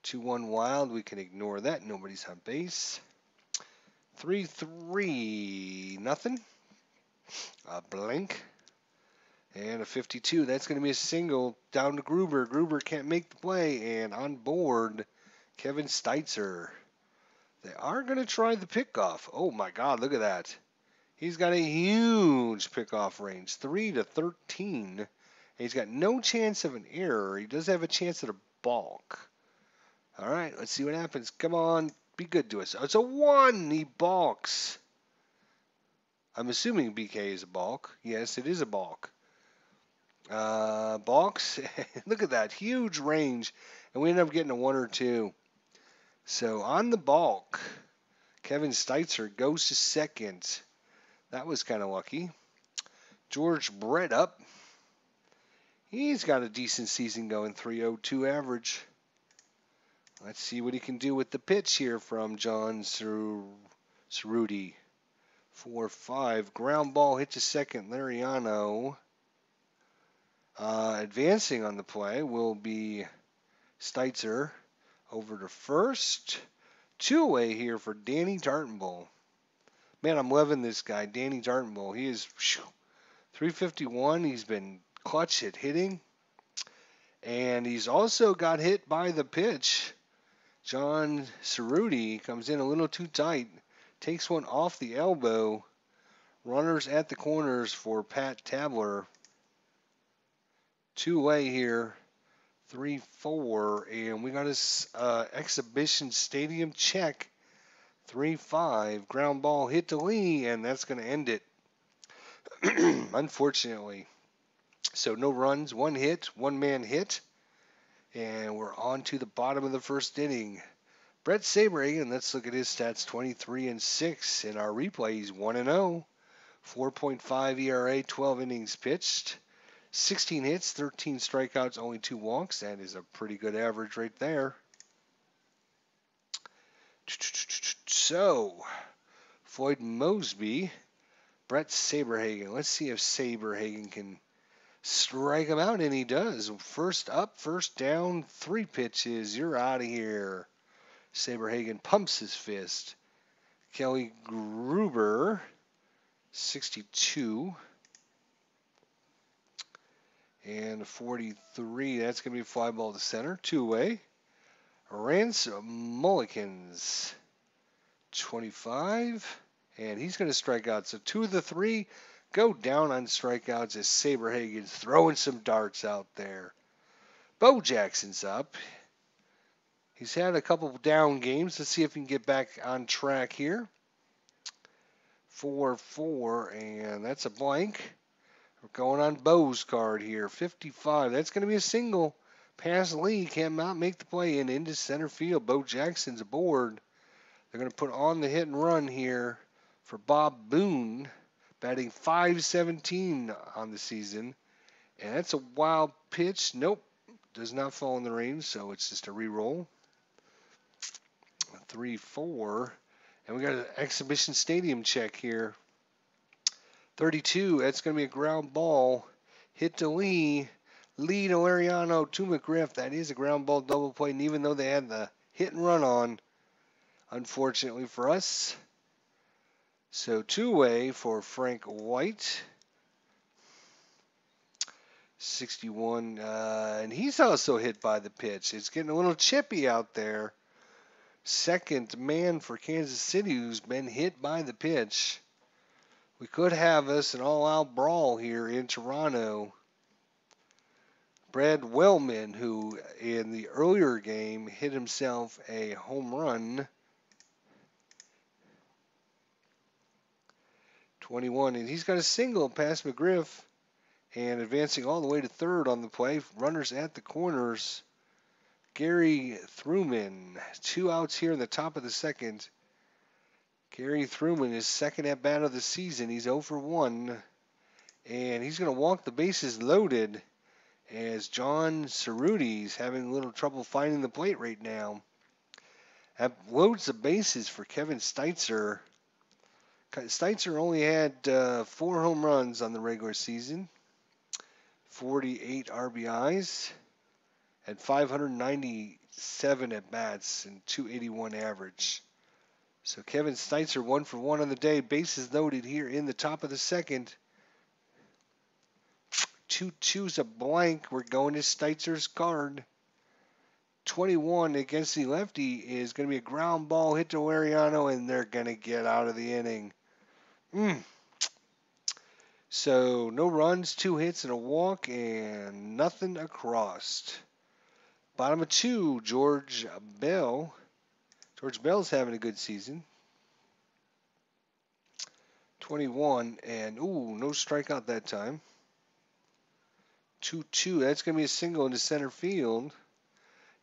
2-1 wild. We can ignore that. Nobody's on base. 3-3 nothing. A blank. And a 52. That's going to be a single down to Gruber. Gruber can't make the play. And on board, Kevin Steitzer. They are going to try the pickoff. Oh my God, look at that. He's got a huge pickoff range, 3-13. He's got no chance of an error. He does have a chance at a balk. All right, let's see what happens. Come on, be good to us. Oh, it's a 1. He balks. I'm assuming BK is a balk. Yes, it is a balk. Balks. Look at that huge range, and we end up getting a 1 or 2. So on the balk, Kevin Steitzer goes to second. That was kind of lucky. George Brett up. He's got a decent season going, 302 average. Let's see what he can do with the pitch here from John Cerruti. 4-5. Ground ball hit to second. Lariano. Advancing on the play will be Steitzer. Over to first. 2 away here for Danny Tartenbaum. Man, I'm loving this guy, Danny Tartenbaum. He is 351. He's been clutch at hitting. And he's also got hit by the pitch. John Cerruti comes in a little too tight. Takes one off the elbow. Runners at the corners for Pat Tabler. 2 away here. 3-4. And we got his Exhibition Stadium check. 3-5. Ground ball hit to Lee, and that's going to end it. Unfortunately. So no runs, 1 hit, 1-man hit. And we're on to the bottom of the first inning. Brett Saberhagen, let's look at his stats. 23-6. In our replay, he's 1-0. 4.5 ERA, 12 innings pitched. 16 hits, 13 strikeouts, only 2 walks. That is a pretty good average right there. So, Floyd Mosby, Brett Saberhagen. Let's see if Saberhagen can strike him out, and he does. First up, first down, 3 pitches. You're out of here. Saberhagen pumps his fist. Kelly Gruber, 62. And 43. That's going to be a fly ball to center. 2 away. Rance Mullikins, 25. And he's going to strike out. So 2 of the 3 go down on strikeouts as Saberhagen's throwing some darts out there. Bo Jackson's up. He's had a couple of down games. Let's see if he can get back on track here. 4-4, and that's a blank. We're going on Bo's card here. 55. That's going to be a single. Pass Lee cannot make the play and into center field. Bo Jackson's aboard. They're going to put on the hit and run here for Bob Boone, batting .517 on the season. And that's a wild pitch. Nope, does not fall in the range, so it's just a re-roll. 3-4. And we got an exhibition stadium check here. 32, that's going to be a ground ball. Hit to Lee. Lee to Lariano to McGriff. That is a ground ball double play. And even though they had the hit and run on, unfortunately for us. So two-way for Frank White. 61, and he's also hit by the pitch. It's getting a little chippy out there. Second man for Kansas City who's been hit by the pitch. We could have us an all-out brawl here in Toronto. Brad Wellman, who in the earlier game hit himself a home run. 21, and he's got a single past McGriff and advancing all the way to third on the play. Runners at the corners. Gary Thruman, 2 outs here in the top of the second. Gary Thruman is second at bat of the season. He's 0 for 1, and he's going to walk the bases loaded as John Cerruti's having a little trouble finding the plate right now. That loads the bases for Kevin Steitzer. Steitzer only had 4 home runs on the regular season, 48 RBIs, had 597 at bats and 281 average. So Kevin Steitzer 1 for 1 on the day. Bases loaded here in the top of the second. 2-2's a blank. We're going to Steitzer's card. 21 against the lefty is going to be a ground ball hit to Lariano, and they're going to get out of the inning. So no runs, 2 hits, and a walk, and nothing across. Bottom of 2, George Bell. George Bell's having a good season. 21, and no strikeout that time. 2-2, that's going to be a single into center field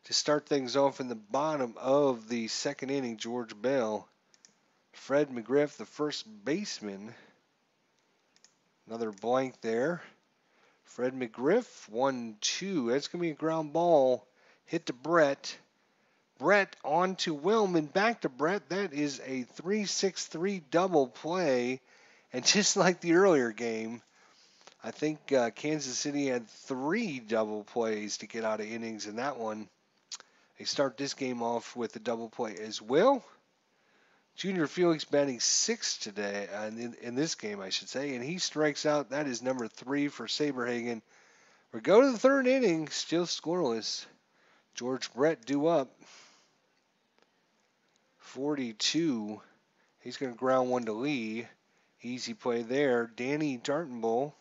to start things off in the bottom of the second inning. George Bell. Fred McGriff, the first baseman. Another blank there. Fred McGriff, 1-2. That's going to be a ground ball. Hit to Brett. Brett on to Wellman. Back to Brett. That is a 3-6-3 double play. And just like the earlier game, I think Kansas City had 3 double plays to get out of innings in that one. They start this game off with a double play as well. Junior Felix batting 6th today, in this game, I should say, and he strikes out. That is number 3 for Saberhagen. We go to the third inning, still scoreless. George Brett due up. 42. He's going to ground one to Lee. Easy play there. Danny Dartenbull.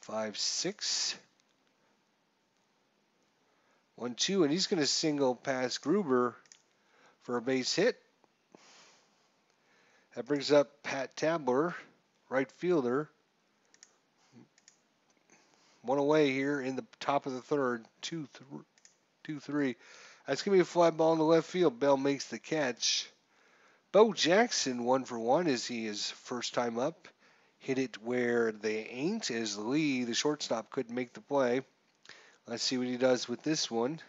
5-6. 1-2, and he's going to single past Gruber for a base hit. That brings up Pat Tabler, right fielder. 1 away here in the top of the third. 2-3. That's going to be a fly ball in the left field. Bell makes the catch. Bo Jackson 1 for 1 as he is first time up. Hit it where they ain't as Lee, the shortstop, couldn't make the play. Let's see what he does with this one.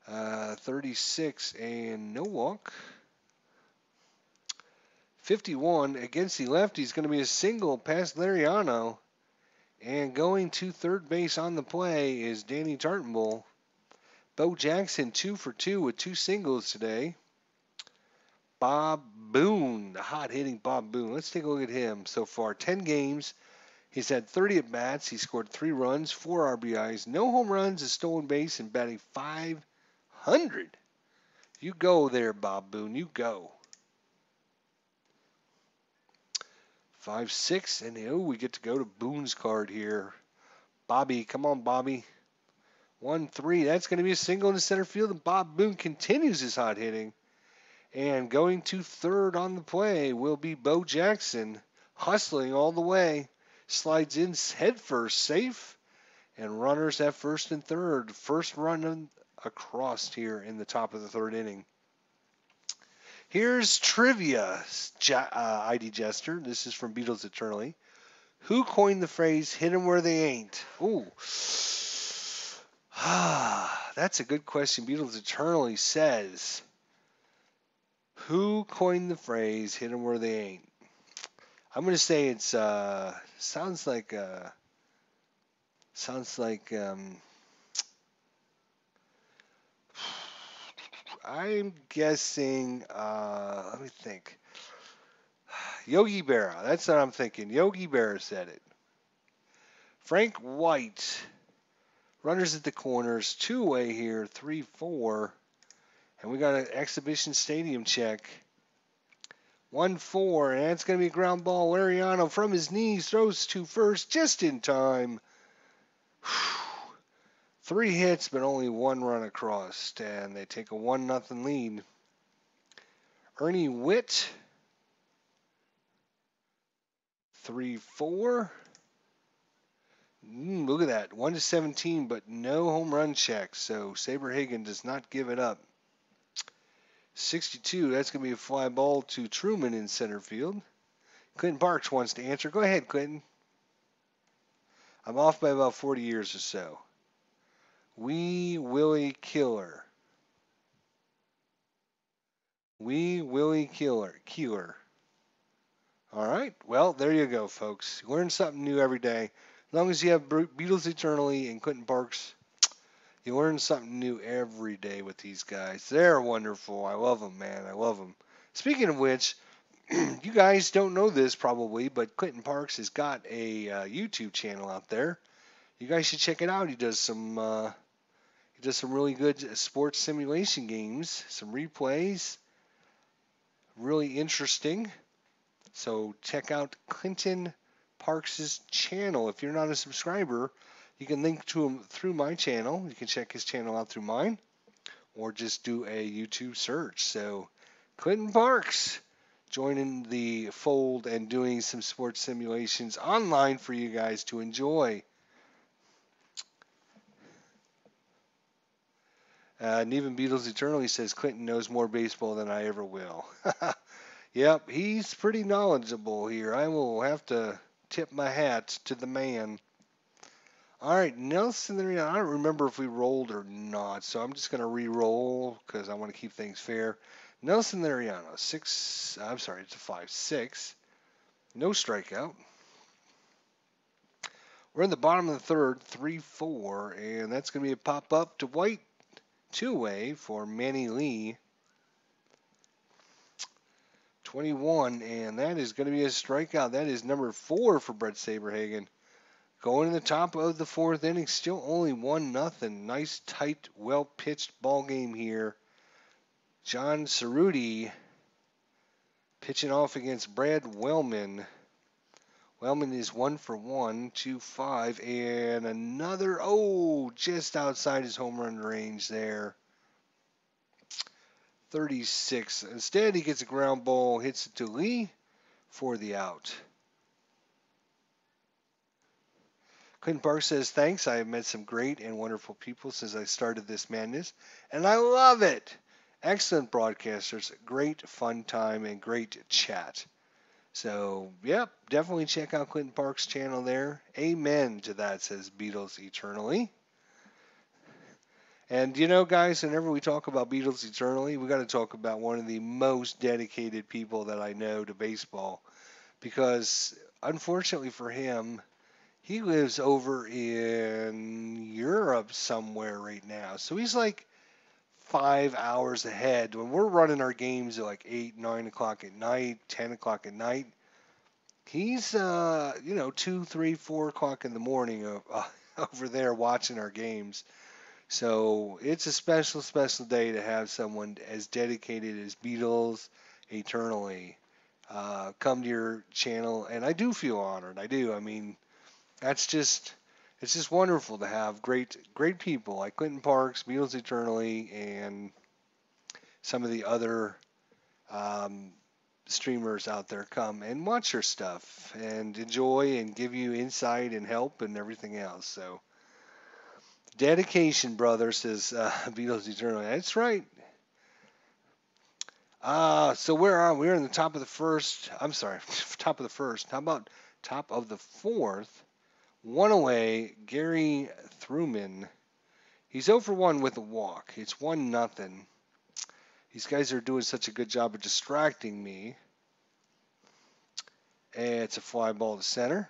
36 and no walk. 51 against the lefty is going to be a single past Lariano. And going to third base on the play is Danny Tartenbull. Bo Jackson 2 for 2 with 2 singles today. Bob Boone, the hot-hitting Bob Boone. Let's take a look at him so far. 10 games. He's had 30 at-bats. He scored 3 runs, 4 RBIs, no home runs, a stolen base, and batting .500. You go there, Bob Boone. You go. 5-6, and we get to go to Boone's card here. Bobby, come on, Bobby. 1-3. That's going to be a single in the center field, and Bob Boone continues his hot hitting. And going to third on the play will be Bo Jackson, hustling all the way. Slides in head first, safe, and runners at first and third. First run across here in the top of the third inning. Here's trivia, ID Jester. This is from Beatles Eternally. Who coined the phrase "hit 'em where they ain't"? Ooh. That's a good question. Beatles Eternally says, who coined the phrase "hit 'em where they ain't"? I'm going to say it's sounds like I'm guessing let me think. Yogi Berra. That's what I'm thinking. Yogi Berra said it. Frank White. Runners at the corners. 2-way here. 3-4. And we got an exhibition stadium check. 1-4. And it's going to be a ground ball. Lariano from his knees throws to first just in time. 3 hits, but only 1 run across. And they take a 1-0 lead. Ernie Witt. 3-4. Look at that. 1-17, but no home run check. So Saberhagen does not give it up. 62. That's going to be a fly ball to Truman in center field. Clinton Parks wants to answer. Go ahead, Clinton. I'm off by about 40 years or so. Wee Willie Killer. Wee Willie Killer. All right. Well, there you go, folks. You learn something new every day. As long as you have Beatles Eternally and Clinton Parks, you learn something new every day with these guys. They're wonderful. I love them, man. I love them. Speaking of which, you guys don't know this probably, but Clinton Parks has got a YouTube channel out there. You guys should check it out. He does some really good sports simulation games, some replays. Really interesting. So check out Clinton Parks' channel. If you're not a subscriber, you can link to him through my channel. You can check his channel out through mine, or just do a YouTube search. So Clinton Parks joining the fold and doing some sports simulations online for you guys to enjoy. And even Beatles Eternally says Clinton knows more baseball than I ever will. Yep, he's pretty knowledgeable here. I will have to tip my hat to the man. All right, Nelson, I don't remember if we rolled or not, so I'm just going to re-roll because I want to keep things fair. Nelson Lariano, it's a 5-6. No strikeout. We're in the bottom of the third, 3-4, and that's going to be a pop-up to White. 2-way for Manny Lee. 21, and that is going to be a strikeout. That is number 4 for Brett Saberhagen. Going to the top of the 4th inning, still only 1-0. Nice, tight, well-pitched ball game here. John Cerruti pitching off against Brad Wellman. Wellman is 1 for 1, 2-5, and another, just outside his home run range there. 36. Instead, he gets a ground ball, hits it to Lee for the out. Clinton Park says, thanks. I have met some great and wonderful people since I started this madness, and I love it. Excellent broadcasters, great fun time, and great chat. So, yep, definitely check out Clinton Park's channel there. Amen to that, says Beatles Eternally. And you know, guys, whenever we talk about Beatles Eternally, we got to talk about one of the most dedicated people that I know to baseball. Because, unfortunately for him, he lives over in Europe somewhere right now. So he's like 5 hours ahead. When we're running our games at like 8, 9 o'clock at night, 10 o'clock at night, he's, 2, 3, 4 o'clock in the morning over there watching our games. So it's a special, special day to have someone as dedicated as Beatles Eternally come to your channel. And I do feel honored. I do. I mean, that's just, it's just wonderful to have great people like Clinton Parks, Beatles Eternally, and some of the other um, streamers out there come and watch your stuff and enjoy and give you insight and help and everything else. So dedication, brother, says Beatles Eternally. That's right. So where are we? We're in the top of the first. I'm sorry, top of the first. How about top of the fourth? One away, Gary Thruman. He's 0 for 1 with a walk. It's 1-0. These guys are doing such a good job of distracting me. And it's a fly ball to center.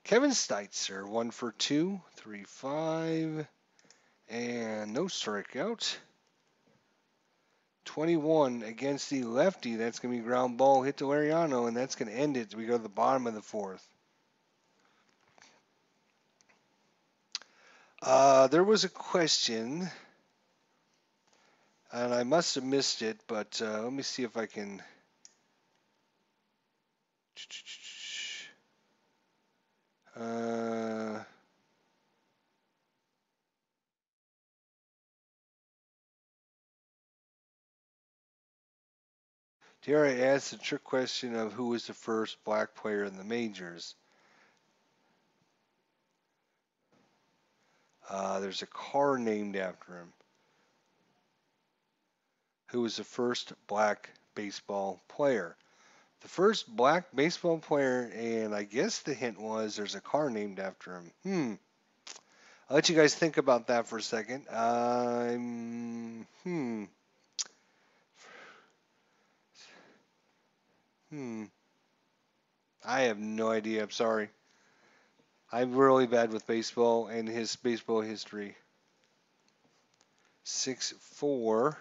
Kevin Steitzer, 1 for 2, 3-5, and no strikeout. 21 against the lefty. That's going to be ground ball hit to Lariano, and that's going to end it. We go to the bottom of the fourth. There was a question, and I must have missed it, but let me see if I can. Dare I ask the trick question of who was the first black player in the majors? There's a car named after him. Who was the first black baseball player? The first black baseball player, and I guess the hint was there's a car named after him. I'll let you guys think about that for a second. I have no idea. I'm sorry. I'm really bad with baseball and his baseball history. 6-4.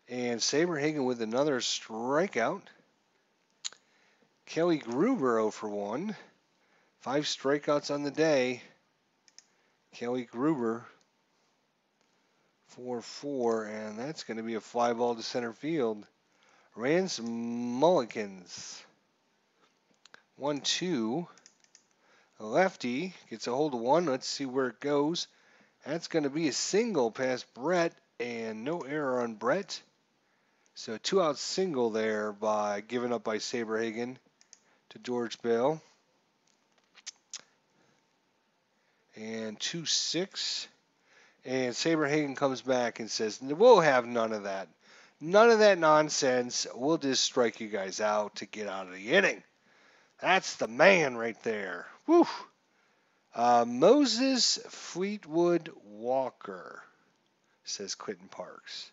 And Saberhagen with another strikeout. Kelly Gruber 0 for 1. 5 strikeouts on the day. Kelly Gruber 4-4, and that's going to be a fly ball to center field. Rance Mullikins 1-2. Lefty gets a hold of one. Let's see where it goes. That's going to be a single past Brett, and no error on Brett. So 2-out single there by given up by Saberhagen to George Bell. And 2-6. And Saberhagen comes back and says, we'll have none of that. None of that nonsense. We'll just strike you guys out to get out of the inning. That's the man right there. Woo! Moses Fleetwood Walker, says Clinton Parks.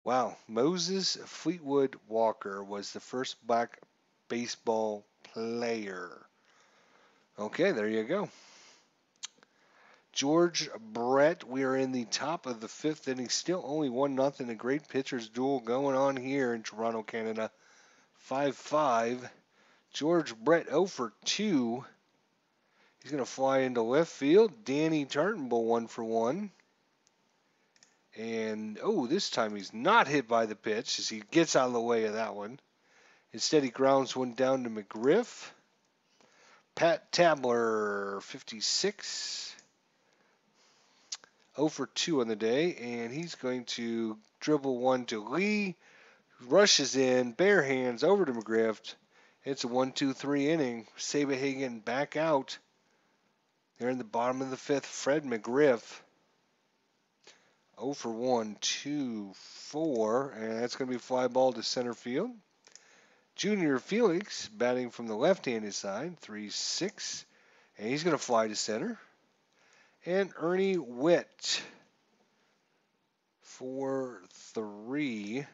Wow, Moses Fleetwood Walker was the first black baseball player. Okay, there you go. George Brett, we are in the top of the fifth inning. Still only 1-0. A great pitcher's duel going on here in Toronto, Canada. 5-5. George Brett 0 for 2. He's going to fly into left field. Danny Tartenbull 1 for 1. And, this time he's not hit by the pitch as he gets out of the way of that one. Instead, he grounds one down to McGriff. Pat Tabler, 56. 0 for 2 on the day, and he's going to dribble one to Lee. Rushes in, bare hands over to McGriff. It's a 1-2-3 inning. Saberhagen back out. They're in the bottom of the fifth. Fred McGriff. 0 for 1, 2-4, and that's going to be a fly ball to center field. Junior Felix batting from the left-handed side, 3-6, and he's going to fly to center. And Ernie Witt, 4-3.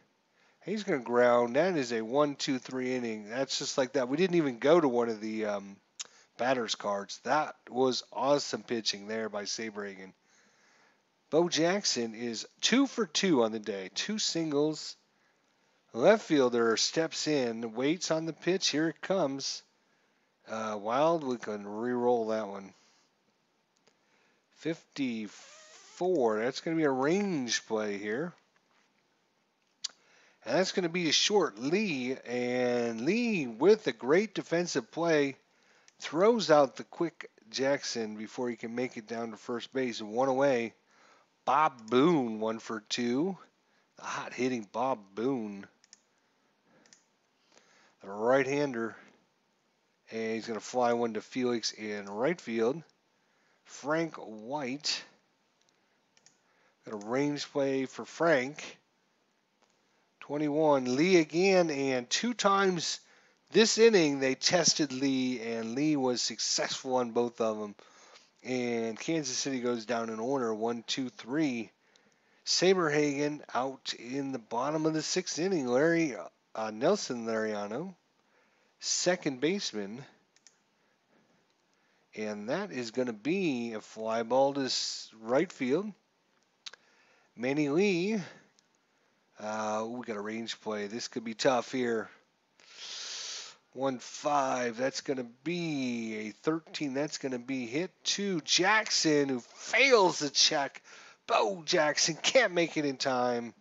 He's going to ground. That is a 1-2-3 inning. That's just like that. We didn't even go to one of the batter's cards. That was awesome pitching there by Saberhagen. Bo Jackson is 2 for 2 on the day. 2 singles. Left fielder steps in, waits on the pitch. Here it comes. Wild, we can re-roll that one. 54. That's going to be a range play here. And that's going to be a short Lee. And Lee, with a great defensive play, throws out the quick Jackson before he can make it down to first base. One away. Bob Boone, 1 for 2. The hot hitting Bob Boone, the right-hander. And he's going to fly one to Felix in right field. Frank White. Got a range play for Frank. 21. Lee again, and 2 times this inning they tested Lee, and Lee was successful on both of them. And Kansas City goes down in order, 1, 2, 3. Saberhagen out in the bottom of the 6th inning. Nelson Lariano, second baseman. And that is going to be a fly ball to right field. Manny Lee. We got a range play. This could be tough here. 1-5. That's going to be a 13. That's going to be hit to Jackson, who fails the check. Bo Jackson can't make it in time.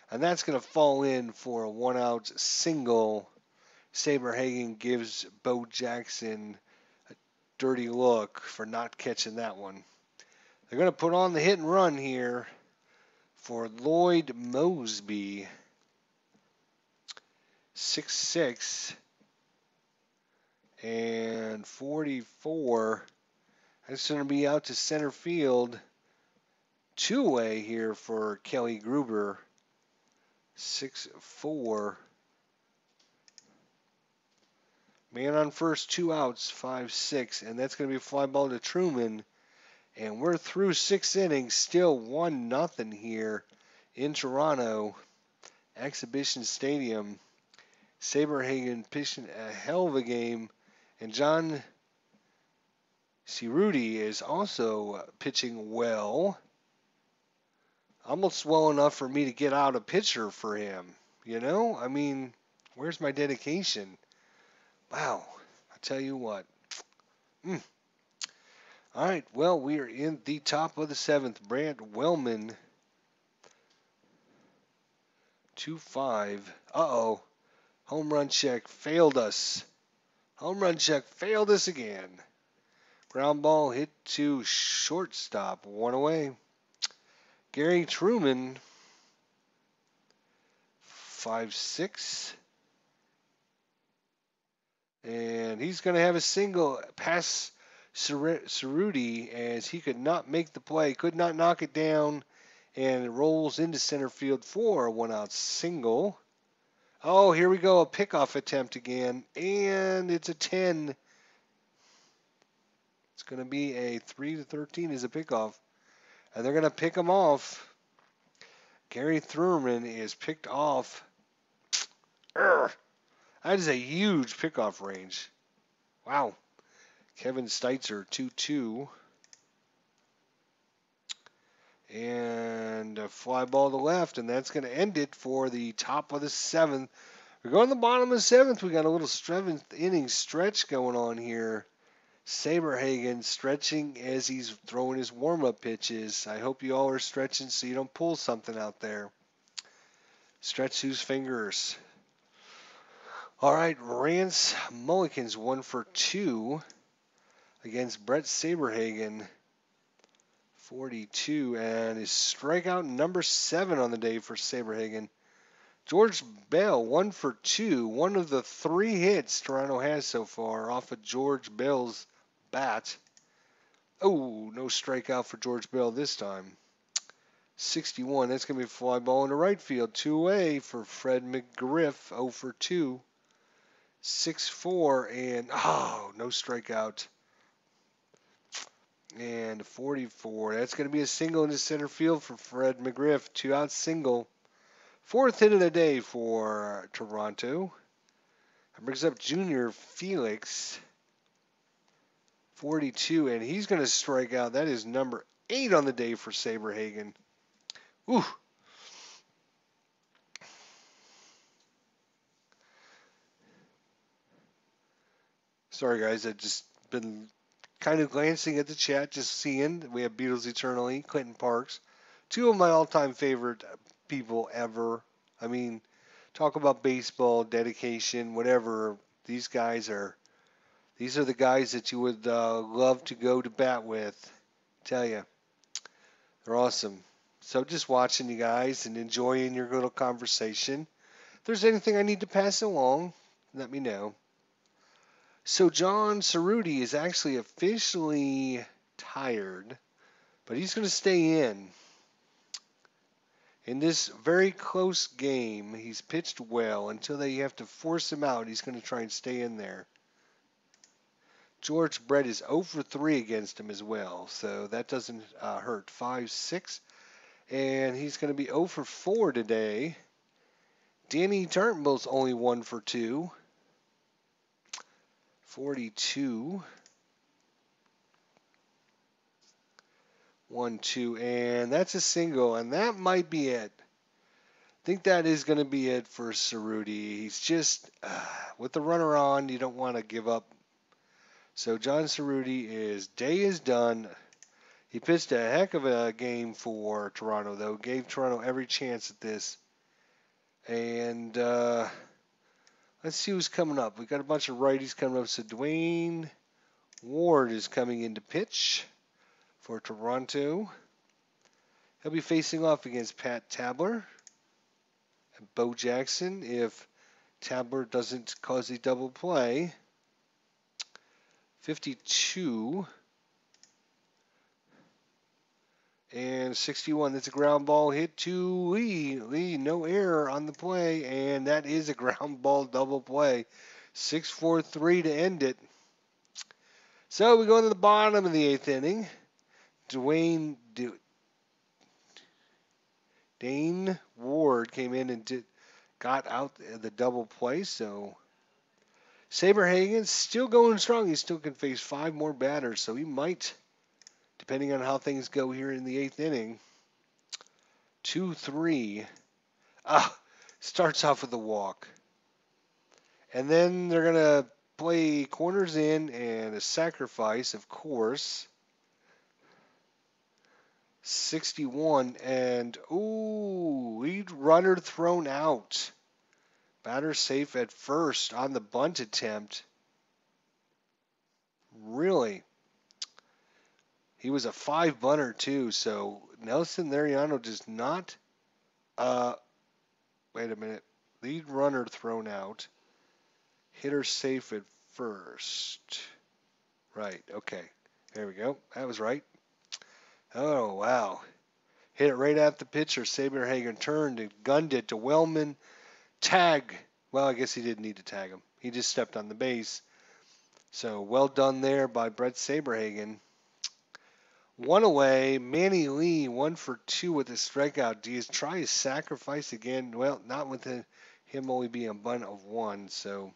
And that's going to fall in for a 1-out single. Saberhagen gives Bo Jackson a dirty look for not catching that one. They're going to put on the hit and run here for Lloyd Mosby. 6'6" and 44. That's going to be out to center field. 2-way here for Kelly Gruber. 6'4". Man on first, 2 outs, 5-6. And that's going to be a fly ball to Truman. And we're through 6 innings, still 1-0 here in Toronto. Exhibition Stadium. Saberhagen pitching a hell of a game. And John Cerruti is also pitching well. Almost well enough for me to get out a pitcher for him. You know? I mean, where's my dedication? Wow. I tell you what. All right, well, we are in the top of the 7th. Brant Wellman, 2-5. Uh-oh. Home run check failed us. Home run check failed us again. Ground ball hit to shortstop. 1 away. Gary Truman, 5-6. And he's going to have a single past Cerruti as he could not make the play, could not knock it down, and it rolls into center field for a 1-out single. Oh, here we go, a pickoff attempt again, and it's a 10. It's going to be a 3-13 is a pickoff, and they're going to pick him off. Gary Thurman is picked off. That is a huge pickoff range. Wow. Kevin Steitzer, 2-2. And a fly ball to left, and that's going to end it for the top of the 7th. We're going to the bottom of the 7th. We got a little 7th inning stretch going on here. Saberhagen stretching as he's throwing his warm-up pitches. I hope you all are stretching so you don't pull something out there. Stretch those fingers. All right, Rance Mulligan's 1 for 2 against Brett Saberhagen, 42, and his strikeout number 7 on the day for Saberhagen. George Bell, 1 for 2, one of the 3 hits Toronto has so far off of George Bell's bat. Oh, no strikeout for George Bell this time. 61, that's going to be a fly ball into right field. 2-away for Fred McGriff, 0 for 2. 6-4, and no strikeout. And 44. That's going to be a single into center field for Fred McGriff. 2-out single. 4th hit of the day for Toronto. That brings up Junior Felix. 42, and he's going to strike out. That is number 8 on the day for Saberhagen. Ooh. Sorry, guys. I've just been kind of glancing at the chat, just seeing. We have Beatles Eternally, Clinton Parks. 2 of my all-time favorite people ever. I mean, talk about baseball, dedication, whatever. These are the guys that you would love to go to bat with. Tell you, they're awesome. So just watching you guys and enjoying your little conversation. If there's anything I need to pass along, let me know. So John Cerruti is actually officially tired, but he's going to stay in. In this very close game, he's pitched well. Until they have to force him out, he's going to try and stay in there. George Brett is 0 for 3 against him as well, so that doesn't hurt. 5-6, and he's going to be 0 for 4 today. Danny Turnbull's only 1 for 2. 42. 1-2, and that's a single, and that might be it. I think that is going to be it for Cerruti. He's just, with the runner on, you don't want to give up. So John Cerruti, day is done. He pitched a heck of a game for Toronto, though. Gave Toronto every chance at this. And let's see who's coming up. We've got a bunch of righties coming up. So Dwayne Ward is coming in to pitch for Toronto. He'll be facing off against Pat Tabler and Bo Jackson if Tabler doesn't cause a double play. 52 and 61. That's a ground ball hit to Lee. Lee, no error on the play, and that is a ground ball double play. 6-4-3 to end it. So we go to the bottom of the 8th inning. Dane Ward came in and got out the double play. So Saberhagen's still going strong. He still can face 5 more batters, so he might, depending on how things go here in the 8th inning. 2-3. Starts off with a walk. And then they're going to play corners in and a sacrifice, of course. 61, and lead runner thrown out. Batter safe at first on the bunt attempt. Really? He was a 5 bunter too, so Nelson Lariano does not. Wait a minute. Lead runner thrown out. Hitter safe at first. Right, okay. There we go. That was right. Oh, wow. Hit it right at the pitcher. Saberhagen turned and gunned it to Wellman. Tag. Well, I guess he didn't need to tag him. He just stepped on the base. So well done there by Brett Saberhagen. 1 away. Manny Lee 1 for 2 with a strikeout. Do you try his sacrifice again? Well, not with him only being a bunt of 1. So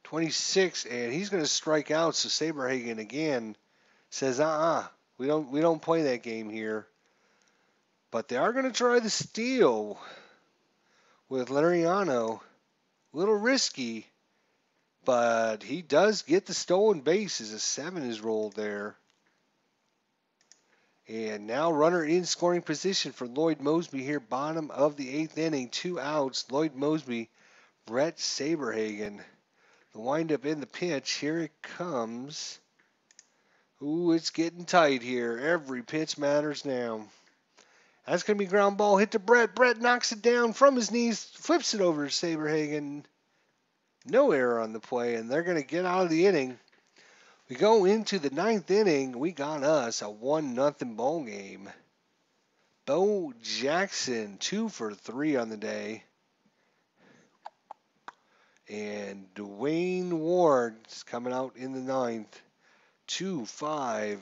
26, and he's going to strike out. So Saberhagen again says, we don't play that game here. But they are going to try the steal with Lariano. A little risky, but he does get the stolen base as a 7 is rolled there. And now runner in scoring position for Lloyd Mosby here, bottom of the 8th inning. 2 outs. Lloyd Mosby, Brett Saberhagen. The windup in the pitch. Here it comes. Ooh, it's getting tight here. Every pitch matters now. That's going to be ground ball hit to Brett. Brett knocks it down from his knees, flips it over to Saberhagen. No error on the play, and they're going to get out of the inning. We go into the 9th inning. We got us a 1-0 ball game. Bo Jackson, 2 for 3 on the day. And Dwayne Ward is coming out in the 9th. 2-5.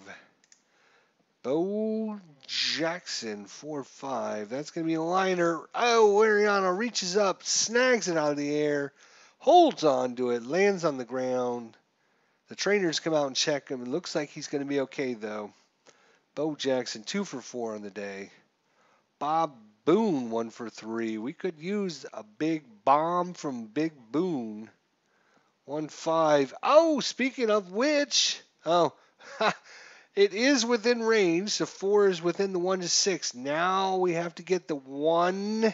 Bo Jackson, 4-5. That's going to be a liner. Oh, Lariano reaches up, snags it out of the air, holds on to it, lands on the ground. The trainers come out and check him. It looks like he's going to be okay, though. Bo Jackson, 2 for 4 on the day. Bob Boone, 1 for 3. We could use a big bomb from Big Boone. 1-5. Oh, speaking of which, it is within range. So 4 is within the 1 to 6. Now we have to get the 1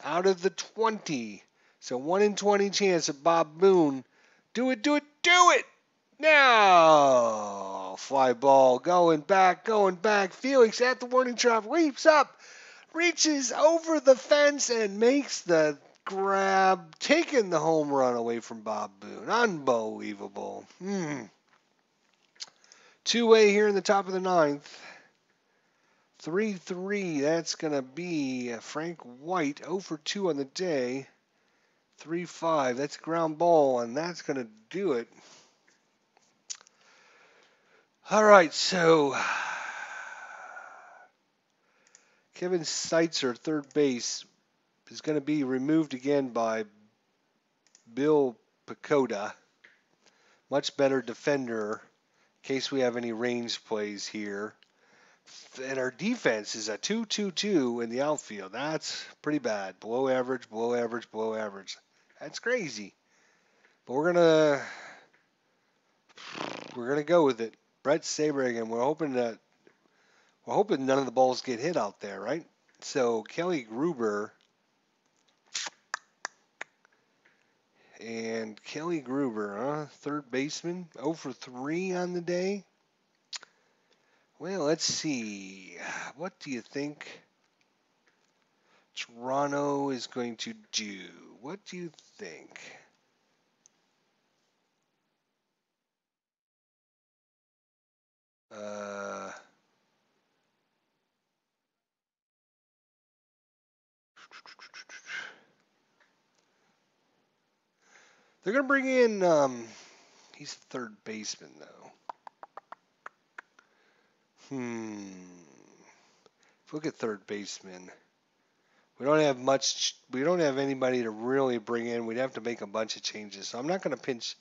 out of the 20. So 1 in 20 chance of Bob Boone. Do it, do it, do it! Now, fly ball going back. Felix at the warning track leaps up, reaches over the fence, and makes the grab, taking the home run away from Bob Boone. Unbelievable. Two-way here in the top of the ninth. 3-3. That's going to be Frank White, 0 for 2 on the day. 3-5. That's a ground ball, and that's going to do it. All right, so Kevin Seitzer, third base, is going to be removed again by Bill Pacoda. Much better defender in case we have any range plays here. And our defense is a 2-2-2 in the outfield. That's pretty bad. Below average, below average, below average. That's crazy. But we're gonna go with it. Brett Saberhagen. We're hoping none of the balls get hit out there, right? So Kelly Gruber third baseman, 0 for 3 on the day. Well, let's see. What do you think Toronto is going to do? What do you think? They're going to bring in, he's the third baseman, though. Look at third baseman. We don't have anybody to really bring in. We'd have to make a bunch of changes. So I'm not going to pinch,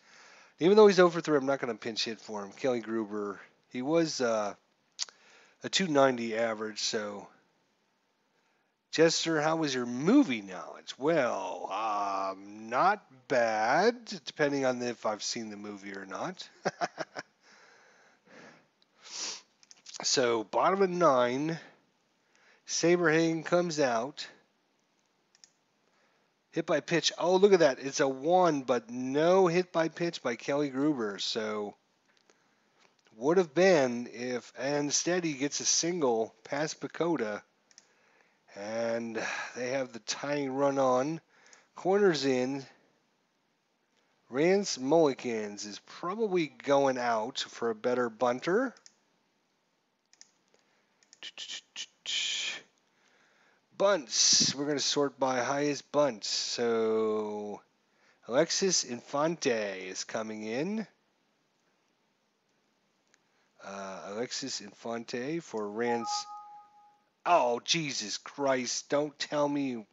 even though he's 0 for 3, I'm not going to pinch hit for him. Kelly Gruber, he was a 290 average, so. Jester, how was your movie knowledge? Well, not bad, depending on if I've seen the movie or not. So, bottom of 9, Saberhagen comes out. Hit by pitch. Oh, look at that. It's a 1, but no hit by pitch by Kelly Gruber. So, would have been if, and instead he gets a single past Pacoda. And they have the tying run on. Corners in. Rance Mullikins is probably going out for a better bunter. Bunts. We're going to sort by highest bunts. So Alexis Infante is coming in. Alexis Infante for Rance. Oh, Jesus Christ. Don't tell me.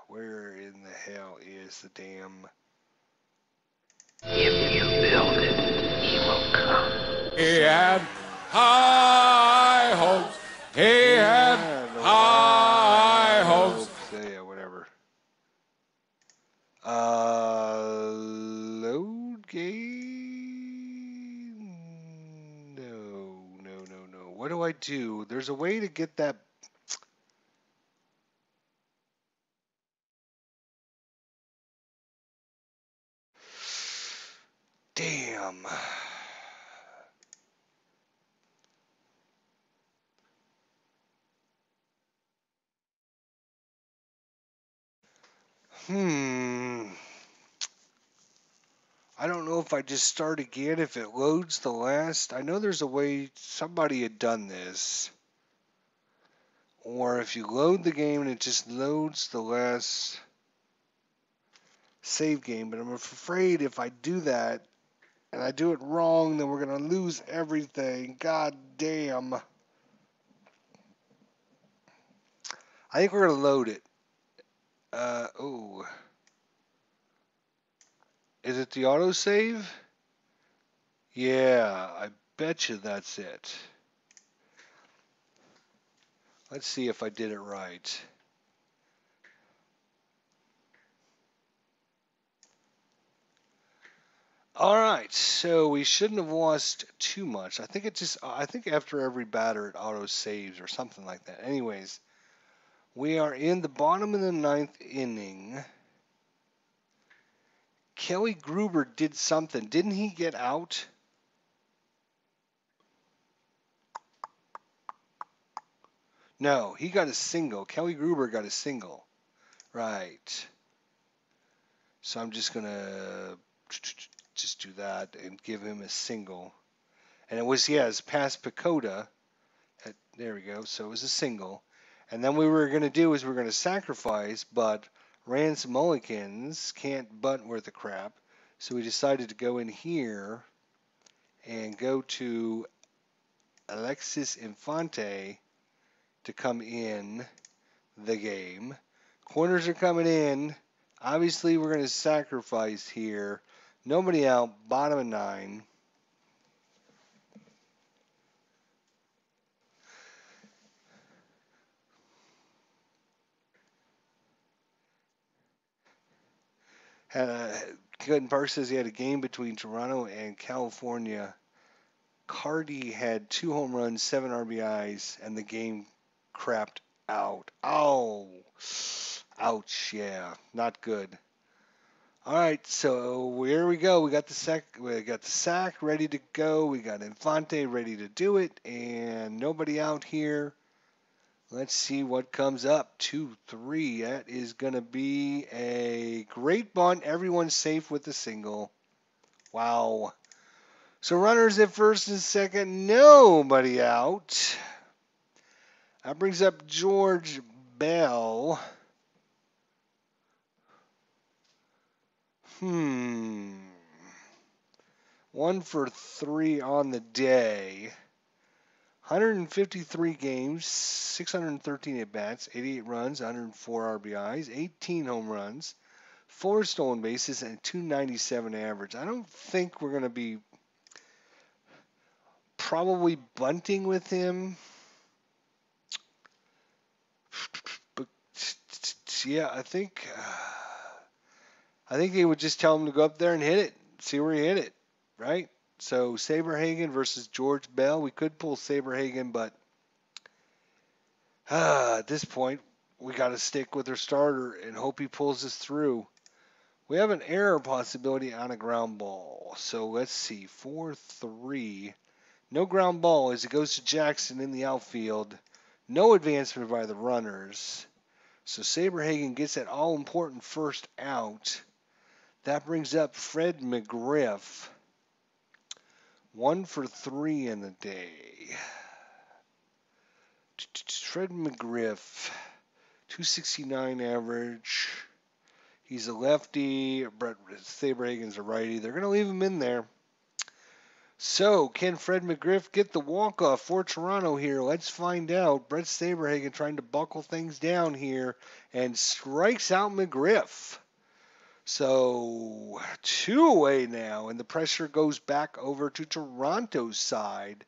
Where in the hell is the damn... If you build it, he will come. He had high hopes. He had high hopes. Yeah, whatever. Load game? No. What do I do? There's a way to get that... Damn. I don't know if I just start again, if it loads the last. I know there's a way somebody had done this. Or if you load the game and it just loads the last save game. But I'm afraid if I do that and I do it wrong, then we're going to lose everything. God damn. I think we're going to load it. Is it the autosave? Yeah, I bet you that's it. Let's see if I did it right. All right, so we shouldn't have lost too much. I think after every batter it auto saves or something like that. Anyways, we are in the bottom of the ninth inning. Kelly Gruber did something. Didn't he get out? No, he got a single. Kelly Gruber got a single. Right. So I'm just going to just do that and give him a single. And it was, it's past Pacoda. There we go. So it was a single. And then we were going to do is we're going to sacrifice, but Rance Mullikins can't bunt worth a crap. So we decided to go in here and go to Alexis Infante to come in the game. Corners are coming in. Obviously, we're going to sacrifice here. Nobody out, bottom of 9. Good Park says he had a game between Toronto and California. Cardi had 2 home runs, 7 RBIs, and the game crapped out. Oh, ouch! Yeah, not good. All right, so here we go. We got the sack ready to go. We got Infante ready to do it, and nobody out here. Let's see what comes up. 2-3. That is going to be a great bunt. Everyone's safe with the single. Wow. So runners at first and second. Nobody out. That brings up George Bell. 1 for 3 on the day. 153 games, 613 at-bats, 88 runs, 104 RBIs, 18 home runs, 4 stolen bases, and 297 average. I don't think we're going to be probably bunting with him. But yeah, I think they would just tell him to go up there and hit it, see where he hit it, right? So Saberhagen versus George Bell. We could pull Saberhagen, but at this point, we got to stick with our starter and hope he pulls us through. We have an error possibility on a ground ball. So let's see. 4-3. No ground ball as it goes to Jackson in the outfield. No advancement by the runners. So Saberhagen gets that all-important first out. That brings up Fred McGriff. 1 for 3 in the day. Fred McGriff, 269 average. He's a lefty. Brett Saberhagen's a righty. They're going to leave him in there. So, can Fred McGriff get the walk-off for Toronto here? Let's find out. Brett Saberhagen trying to buckle things down here and strikes out McGriff. So, 2 away now, and the pressure goes back over to Toronto's side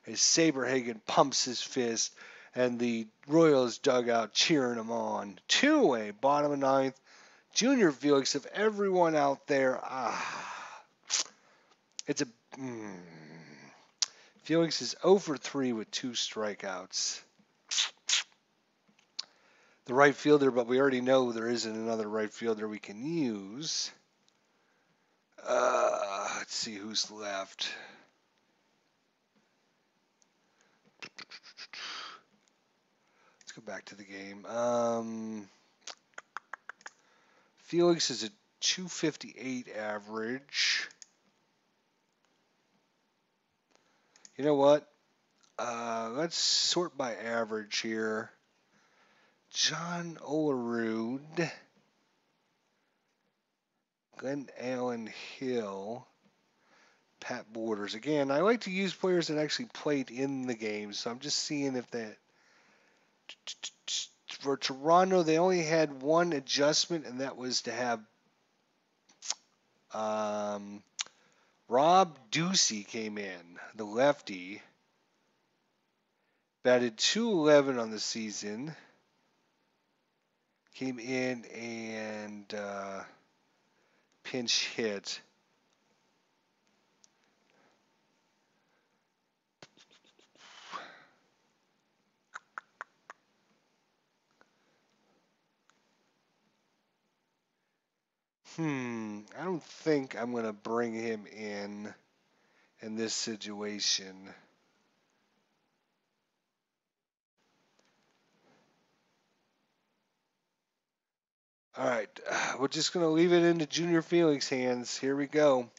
as Saberhagen pumps his fist and the Royals dugout cheering him on. 2 away, bottom of 9th. Junior Felix, of everyone out there, it's a... Felix is 0 for 3 with 2 strikeouts. The right fielder, but we already know there isn't another right fielder we can use. Let's see who's left. Let's go back to the game. Felix is a 258 average. You know what? Let's sort by average here. John Olerud, Glenn Allen Hill, Pat Borders. Again, I like to use players that actually played in the game, so I'm just seeing if that... For Toronto, they only had one adjustment, and that was to have Rob Ducey came in, the lefty. Batted .211 on the season. Came in and pinch hit. I don't think I'm going to bring him in this situation. All right, we're just going to leave it into Junior Felix' hands. Here we go.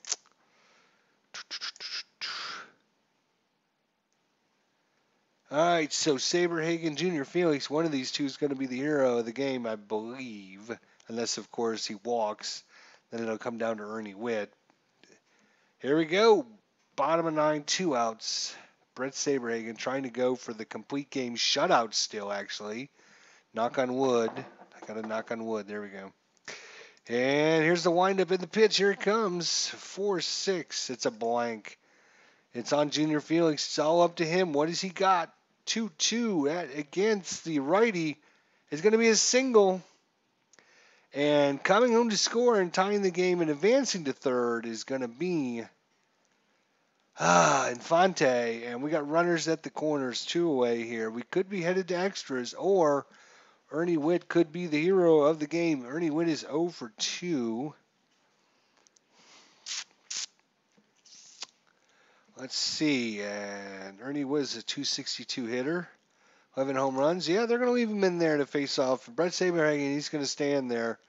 All right, so Saberhagen, Junior Felix, one of these two is going to be the hero of the game, I believe. Unless, of course, he walks. Then it'll come down to Ernie Witt. Here we go. Bottom of 9, 2 outs. Brett Saberhagen trying to go for the complete game shutout still, actually. Knock on wood. I got to knock on wood. There we go. And here's the windup in the pitch. Here it comes. 4-6. It's a blank. It's on Junior Felix. It's all up to him. What has he got? 2-2 against the righty is going to be a single. And coming home to score and tying the game and advancing to third is going to be Infante. And we got runners at the corners, 2 away here. We could be headed to extras, or Ernie Witt could be the hero of the game. Ernie Witt is 0 for 2. Let's see. And Ernie Witt is a 262 hitter. 11 home runs. Yeah, they're going to leave him in there to face off. Brett Saberhagen, he's going to stand there.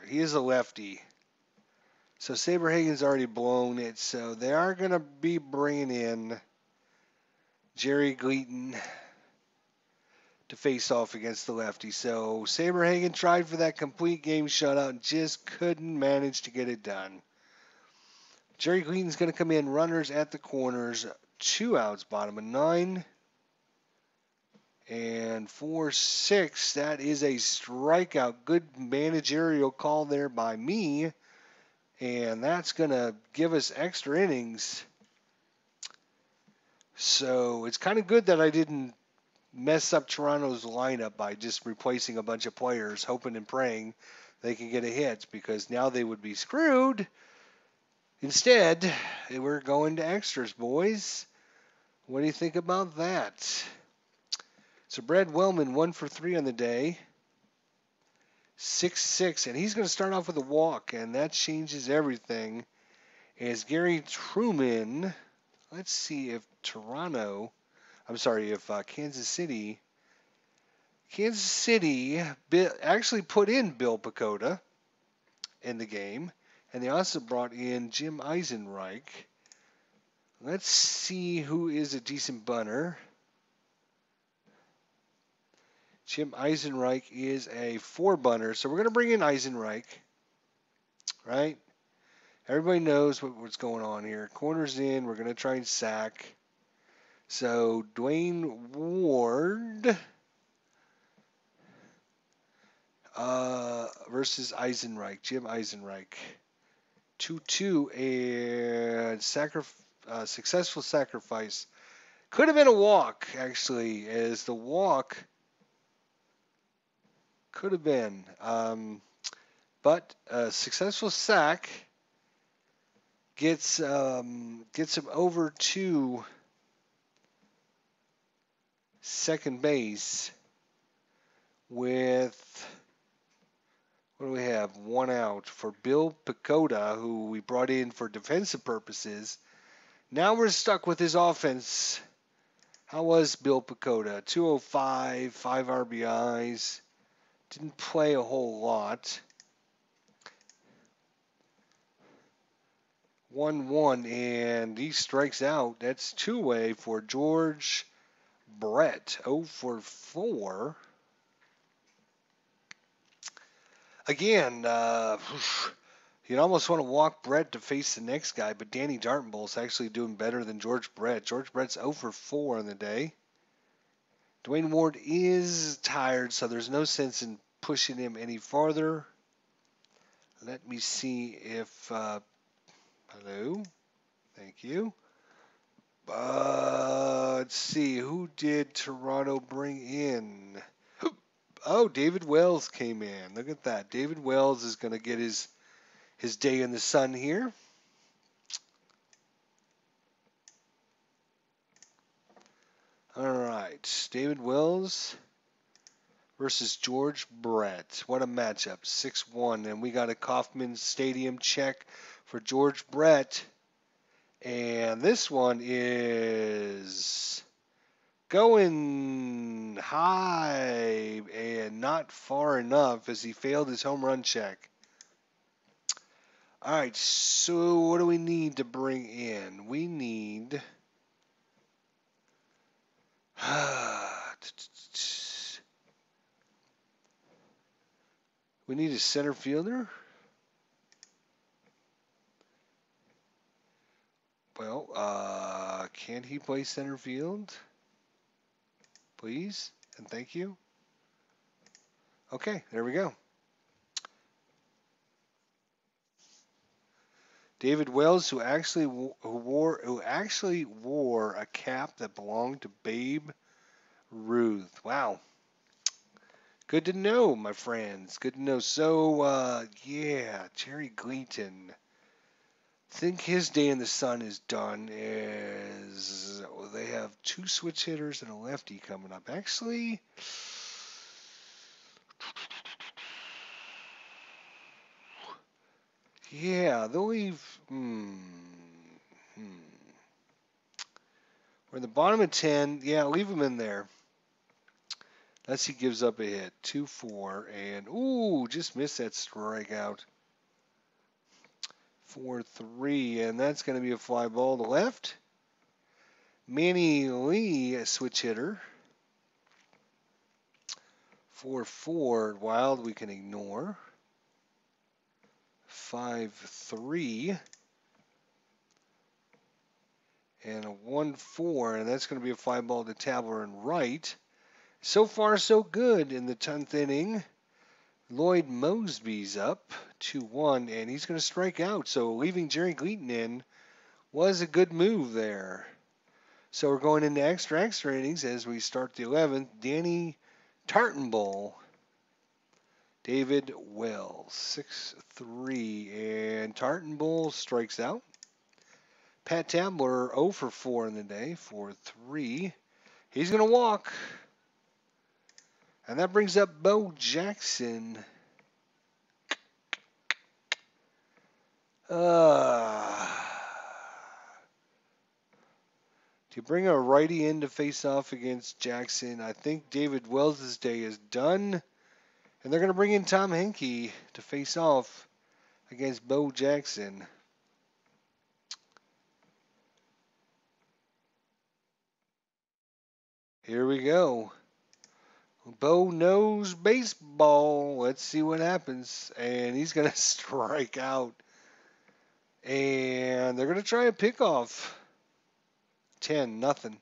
He is a lefty. So Saberhagen's already blown it. So they are going to be bringing in Jerry Gleaton to face off against the lefty. So Saberhagen tried for that complete game shutout and just couldn't manage to get it done. Jerry Gleaton's going to come in, runners at the corners, 2 outs, bottom of 9. And 4-6, that is a strikeout. Good managerial call there by me. And that's going to give us extra innings. So it's kind of good that I didn't mess up Toronto's lineup by just replacing a bunch of players, hoping and praying they can get a hit, because now they would be screwed. Instead, we're going to extras, boys. What do you think about that? So Brad Wellman, 1 for 3 on the day. 6-6, and he's going to start off with a walk, and that changes everything. As Gary Truman, let's see if Kansas City actually put in Bill Pacoda in the game, and they also brought in Jim Eisenreich. Let's see who is a decent bunter. Jim Eisenreich is a 4-bunter, so we're going to bring in Eisenreich, right? Everybody knows what's going on here. Corners in, we're going to try and sack. So Dwayne Ward versus Eisenreich, Jim Eisenreich. 2-2, and successful sacrifice. Could have been a walk, actually, as the walk could have been. But a successful sack gets him over to second base with, what do we have? 1 out for Bill Pacoda, who we brought in for defensive purposes. Now we're stuck with his offense. How was Bill Pacoda? 205, 5 RBIs. Didn't play a whole lot. 1-1, and he strikes out. That's 2 away for George Brett. 0 for 4. Again, you'd almost want to walk Brett to face the next guy, but Danny Dartenbull's actually doing better than George Brett. George Brett's 0 for 4 on the day. Dwayne Ward is tired, so there's no sense in pushing him any farther. Let me see if... hello? Thank you. Let's see, who did Toronto bring in? Oh, David Wells came in. Look at that. David Wells is going to get his day in the sun here. All right. David Wells versus George Brett. What a matchup. 6-1. And we got a Kauffman Stadium check for George Brett. And this one is going high and not far enough as he failed his home run check. All right, so what do we need to bring in? We need we need a center fielder. Well, can he play center field? Please and thank you. Okay, there we go. David Wells, who actually wore a cap that belonged to Babe Ruth. Wow. Good to know, my friends. Good to know. So, yeah, Jerry Gleaton. Think his day in the sun is done as they have 2 switch hitters and a lefty coming up. Actually, yeah, they'll leave. We're in the bottom of 10. Yeah, leave him in there. Unless he gives up a hit. 2-4. And, ooh, just missed that strikeout. 4-3. And that's going to be a fly ball to left. Manny Lee, a switch hitter. 4-4. Wild we can ignore. 5-3. And a 1-4. And that's going to be a fly ball to Tabler and right. So far, so good in the 10th inning. Lloyd Mosby's up 2-1, and he's going to strike out. So leaving Jerry Gleaton in was a good move there. So we're going into extra innings as we start the 11th. Danny Tartanbull, David Wells, 6-3, and Tartanbull strikes out. Pat Tabler 0 for 4 in the day, 4-3. He's going to walk. And that brings up Bo Jackson. Do you bring a righty in to face off against Jackson? I think David Wells' day is done. And they're going to bring in Tom Henke to face off against Bo Jackson. Here we go. Bo knows baseball. Let's see what happens. And he's going to strike out. And they're going to try a pickoff. 10-0.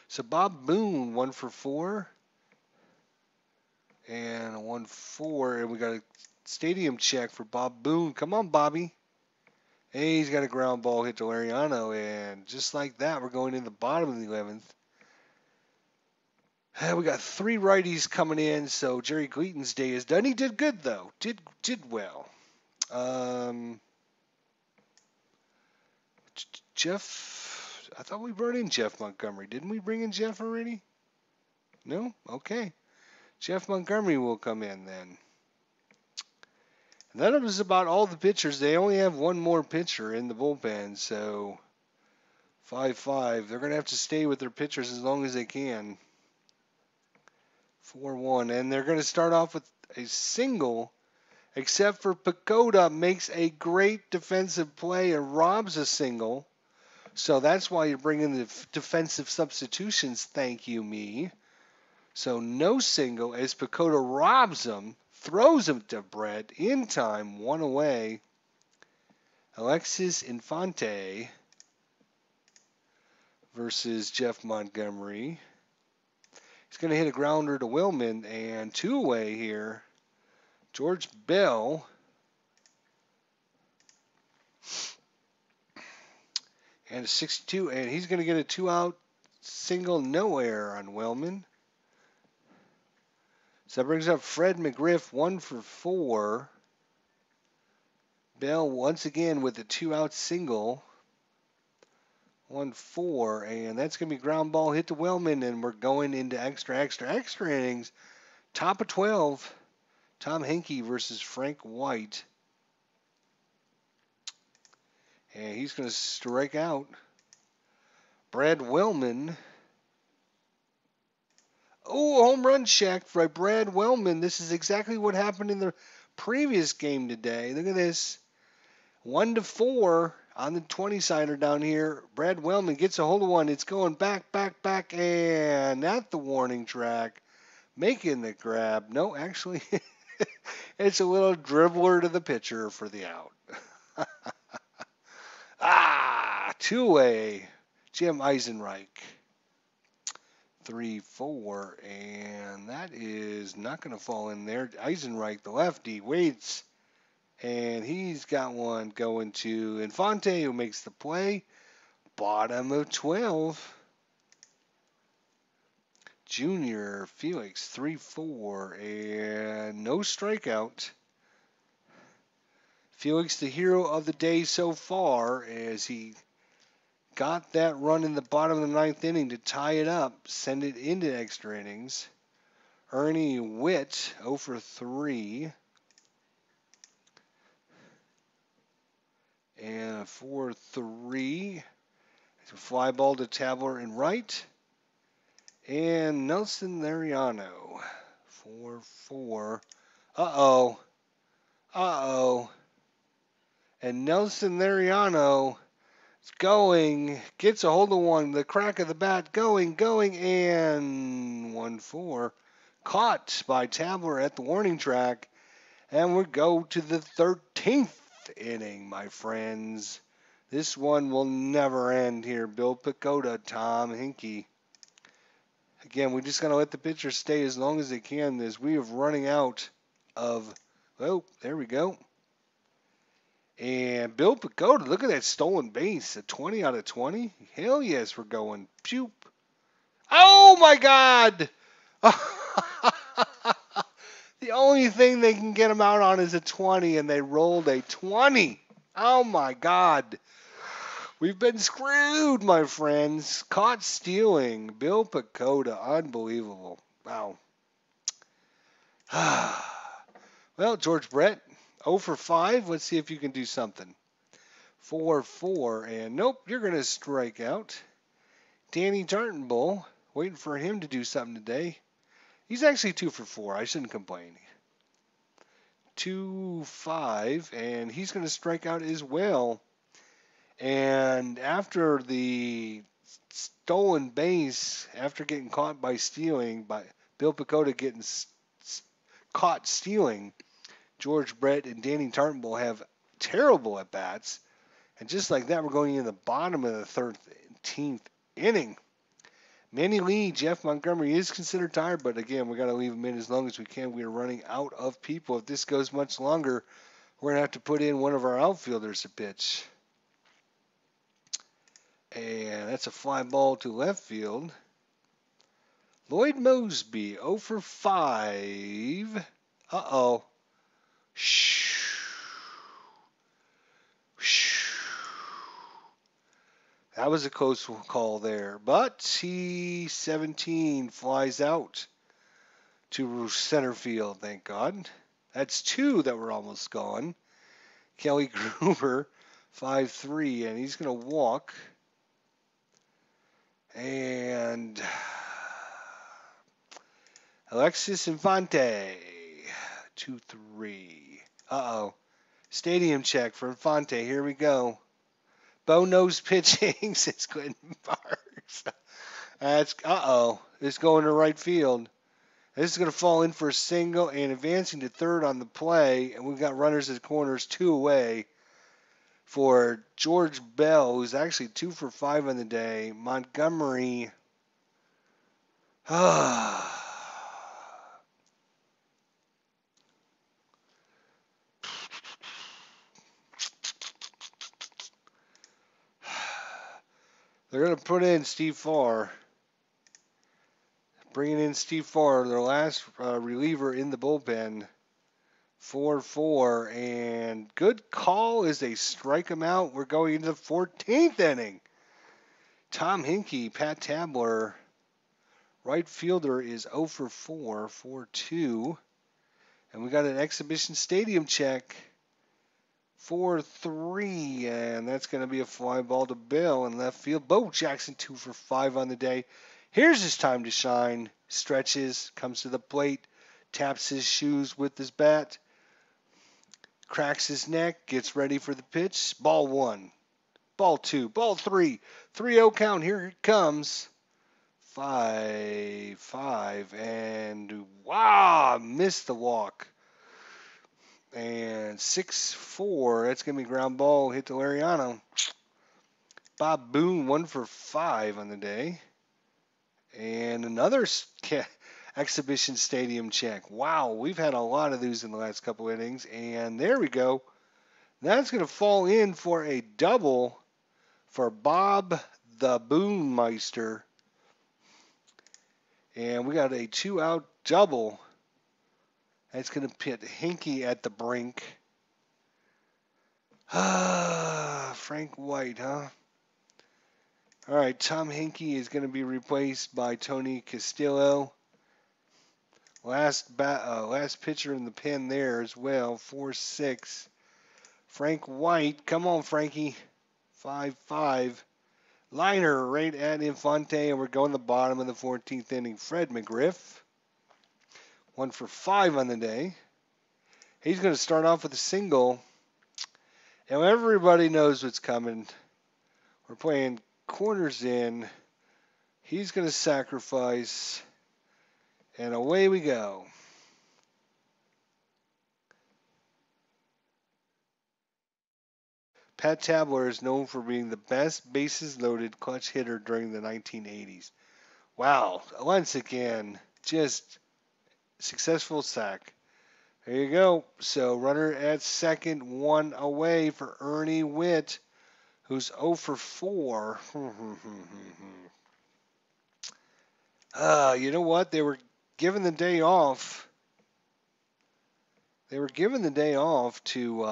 So Bob Boone, 1 for 4. And a 1-4. And we got a stadium check for Bob Boone. Come on, Bobby. Hey, he's got a ground ball hit to Lariano. And just like that, we're going in the bottom of the 11th. We got 3 righties coming in, so Jerry Gleaton's day is done. He did good, though. Did well. Jeff, I thought we brought in Jeff Montgomery. Didn't we bring in Jeff already? No? Okay. Jeff Montgomery will come in then. And that was about all the pitchers. They only have one more pitcher in the bullpen, so 5-5. They're going to have to stay with their pitchers as long as they can. 4-1, and they're going to start off with a single, except for Pagoda makes a great defensive play and robs a single. So that's why you're bringing the defensive substitutions, thank you, me. So no single as Pagoda robs him, throws him to Brett in time, 1 away. Alexis Infante versus Jeff Montgomery. He's going to hit a grounder to Willman, and 2 away here. George Bell. And a 62, and he's going to get a 2-out single, no error on Willman. So that brings up Fred McGriff, 1 for 4. Bell once again with a 2-out single. 1-4, and that's going to be ground ball hit to Willman, and we're going into extra innings. Top of 12. Tom Henke versus Frank White. And he's going to strike out. Brad Wellman. Oh, home run check by Brad Wellman. This is exactly what happened in the previous game today. Look at this. 1-4 on the 20-sider down here. Brad Wellman gets a hold of one. It's going back, and at the warning track. Making the grab. No, actually, it's a little dribbler to the pitcher for the out. Two-way. Jim Eisenreich. 3-4, and that is not going to fall in there. Eisenreich, the lefty, waits, and he's got one going to Infante, who makes the play. Bottom of 12. Junior Felix, 3-4, and no strikeout. Felix, the hero of the day so far, as he got that run in the bottom of the ninth inning to tie it up, send it into extra innings. Ernie Witt, 0 for 3. And a 4-3. It's a fly ball to Tabler and right. And Nelson Lariano, 4-4. Uh-oh. And Nelson Lariano is going, gets a hold of one, the crack of the bat, going, and 1-4. Caught by Tabler at the warning track. And we go to the 13th inning, my friends. This one will never end here. Bill Picotta, Tom Henke. Again, we just got to let the pitchers stay as long as they can, as we are running out of, oh, there we go. And Bill Picotta, look at that stolen base, a 20 out of 20. Hell yes, we're going. Pew. Oh, my God. The only thing they can get him out on is a 20, and they rolled a 20. Oh, my God. We've been screwed, my friends. Caught stealing. Bill Picotta. Unbelievable. Wow. Well, George Brett, 0 for 5. Let's see if you can do something. 4-4. And nope, you're going to strike out. Danny Tartanbull, waiting for him to do something today. He's actually 2 for 4. I shouldn't complain. 2-5. And he's going to strike out as well. And after the stolen base, after getting caught by stealing, by Bill Picotta getting caught stealing, George Brett and Danny Tartanbull have terrible at-bats. And just like that, we're going in the bottom of the 13th inning. Manny Lee, Jeff Montgomery is considered tired, but again, we got to leave him in as long as we can. We are running out of people. If this goes much longer, we're going to have to put in one of our outfielders to pitch. And that's a fly ball to left field. Lloyd Mosby, 0 for 5. Uh-oh. That was a close call there. But C-17 flies out to center field, thank God. That's 2 that were almost gone. Kelly Gruber, 5-3, and he's going to walk. And Alexis Infante, 2-3. Uh-oh. Stadium check for Infante. Here we go. Bow-nose pitching, says Quentin Parks. It's going to right field. This is going to fall in for a single and advancing to third on the play. And we've got runners at corners, 2 away for George Bell, who's actually 2 for 5 on the day. Montgomery. They're going to put in Steve Farr. Bringing in Steve Farr, their last reliever in the bullpen. 4-4, and good call as they strike him out. We're going into the 14th inning. Tom Henke, Pat Tabler, Right fielder is 0 for 4, 4-2. And we got an exhibition stadium check. 4-3, and that's going to be a fly ball to Bill in left field. Bo Jackson 2 for 5 on the day. Here's his time to shine. Stretches, comes to the plate, taps his shoes with his bat, cracks his neck, gets ready for the pitch. Ball 1, ball 2, ball 3. 3-0 count. Here it comes. 5, and wow, missed the walk. And 6-4, that's going to be ground ball, hit to Lariano. Bob Boone, 1 for 5 on the day. And another exhibition stadium check. Wow, we've had a lot of these in the last couple innings. And there we go. That's going to fall in for a double for Bob the Boone Meister. And we got a 2-out double. That's going to pit Hinkie at the brink. Frank White, huh? All right, Tom Hinkie is going to be replaced by Tony Castillo. Last pitcher in the pen there as well, 4-6. Frank White, come on, Frankie, 5-5. Liner right at Infante, and we're going to the bottom of the 14th inning. Fred McGriff, 1 for 5 on the day. He's going to start off with a single. And everybody knows what's coming. We're playing corners in. He's going to sacrifice. And away we go. Pat Tabler is known for being the best bases-loaded clutch hitter during the 1980s. Wow, once again, just successful sack. There you go. So runner at second, 1 away for Ernie Witt, who's 0 for 4. You know what? They were given the day off. They were given the day off to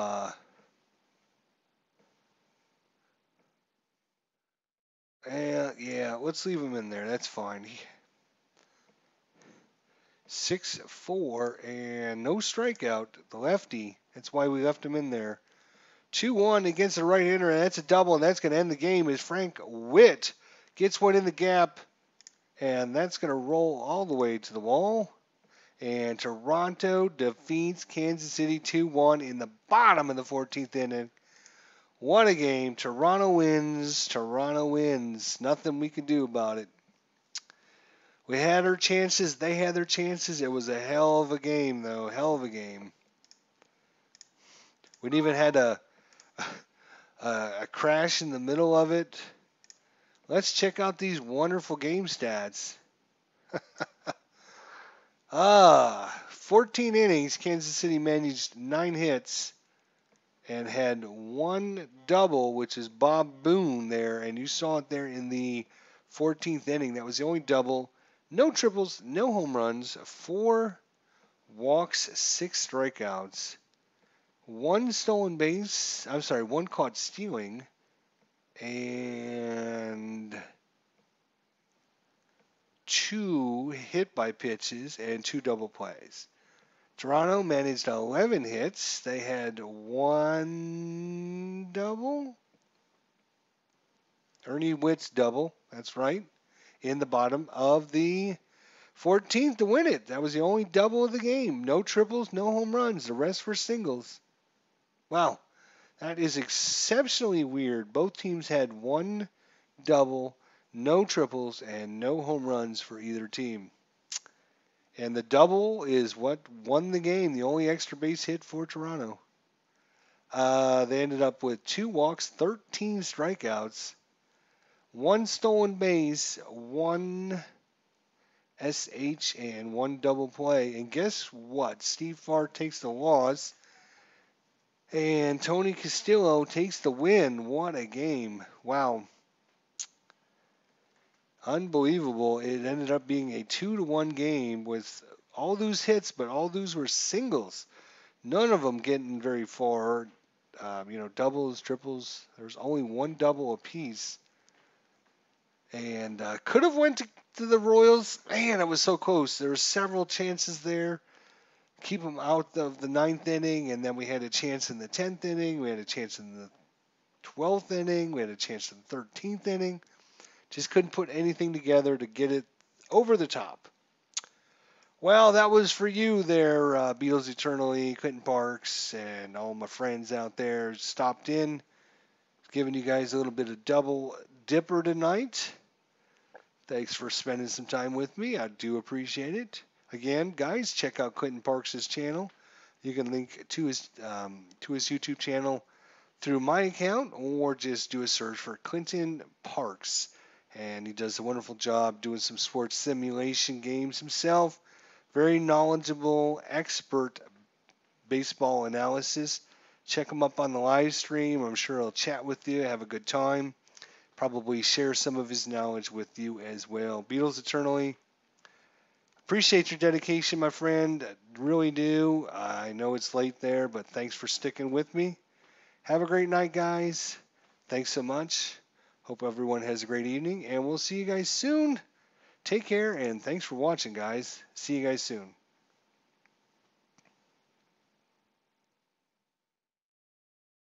yeah, let's leave him in there. That's fine. 6-4 and no strikeout. The lefty. That's why we left him in there. 2-1 against the right-hander, and that's a double, and that's going to end the game as Frank Witt gets one in the gap, and that's going to roll all the way to the wall. And Toronto defeats Kansas City 2-1 in the bottom of the 14th inning. What a game. Toronto wins. Toronto wins. Nothing we can do about it. We had our chances. They had their chances. It was a hell of a game, though. Hell of a game. We even had a crash in the middle of it. Let's check out these wonderful game stats. 14 innings, Kansas City managed 9 hits and had 1 double, which is Bob Boone there, and you saw it there in the 14th inning. That was the only double. No triples, no home runs, 4 walks, 6 strikeouts, 1 stolen base. I'm sorry, 1 caught stealing, and 2 hit by pitches and 2 double plays. Toronto managed 11 hits. They had 1 double. Ernie Witt's double, that's right, in the bottom of the 14th to win it. That was the only double of the game. No triples, no home runs. The rest were singles. Wow, that is exceptionally weird. Both teams had 1 double, no triples, and no home runs for either team. And the double is what won the game, the only extra base hit for Toronto. They ended up with 2 walks, 13 strikeouts, 1 stolen base, 1 SH, and 1 double play. And guess what? Steve Farr takes the loss, and Tony Castillo takes the win. What a game. Wow. Unbelievable. It ended up being a 2-1 game with all those hits, but all those were singles. None of them getting very far. Doubles, triples. There's only 1 double apiece. and could have went to the Royals. Man, it was so close. There were several chances there. Keep them out of the ninth inning, and then we had a chance in the 10th inning. We had a chance in the 12th inning. We had a chance in the 13th inning. Just couldn't put anything together to get it over the top. Well, that was for you there, Beatles Eternally, Quentin Parks, and all my friends out there stopped in. Giving you guys a little bit of double dipper tonight. Thanks for spending some time with me. I do appreciate it. Again, guys, check out Quentin Parks' channel. You can link to his YouTube channel through my account, or just do a search for Quentin Parks. And he does a wonderful job doing some sports simulation games himself. Very knowledgeable, expert baseball analysis. Check him up on the live stream. I'm sure he'll chat with you, have a good time. Probably share some of his knowledge with you as well. Beatles Eternally. Appreciate your dedication, my friend. Really do. I know it's late there, but thanks for sticking with me. Have a great night, guys. Thanks so much. Hope everyone has a great evening, and we'll see you guys soon. Take care, and thanks for watching, guys. See you guys soon.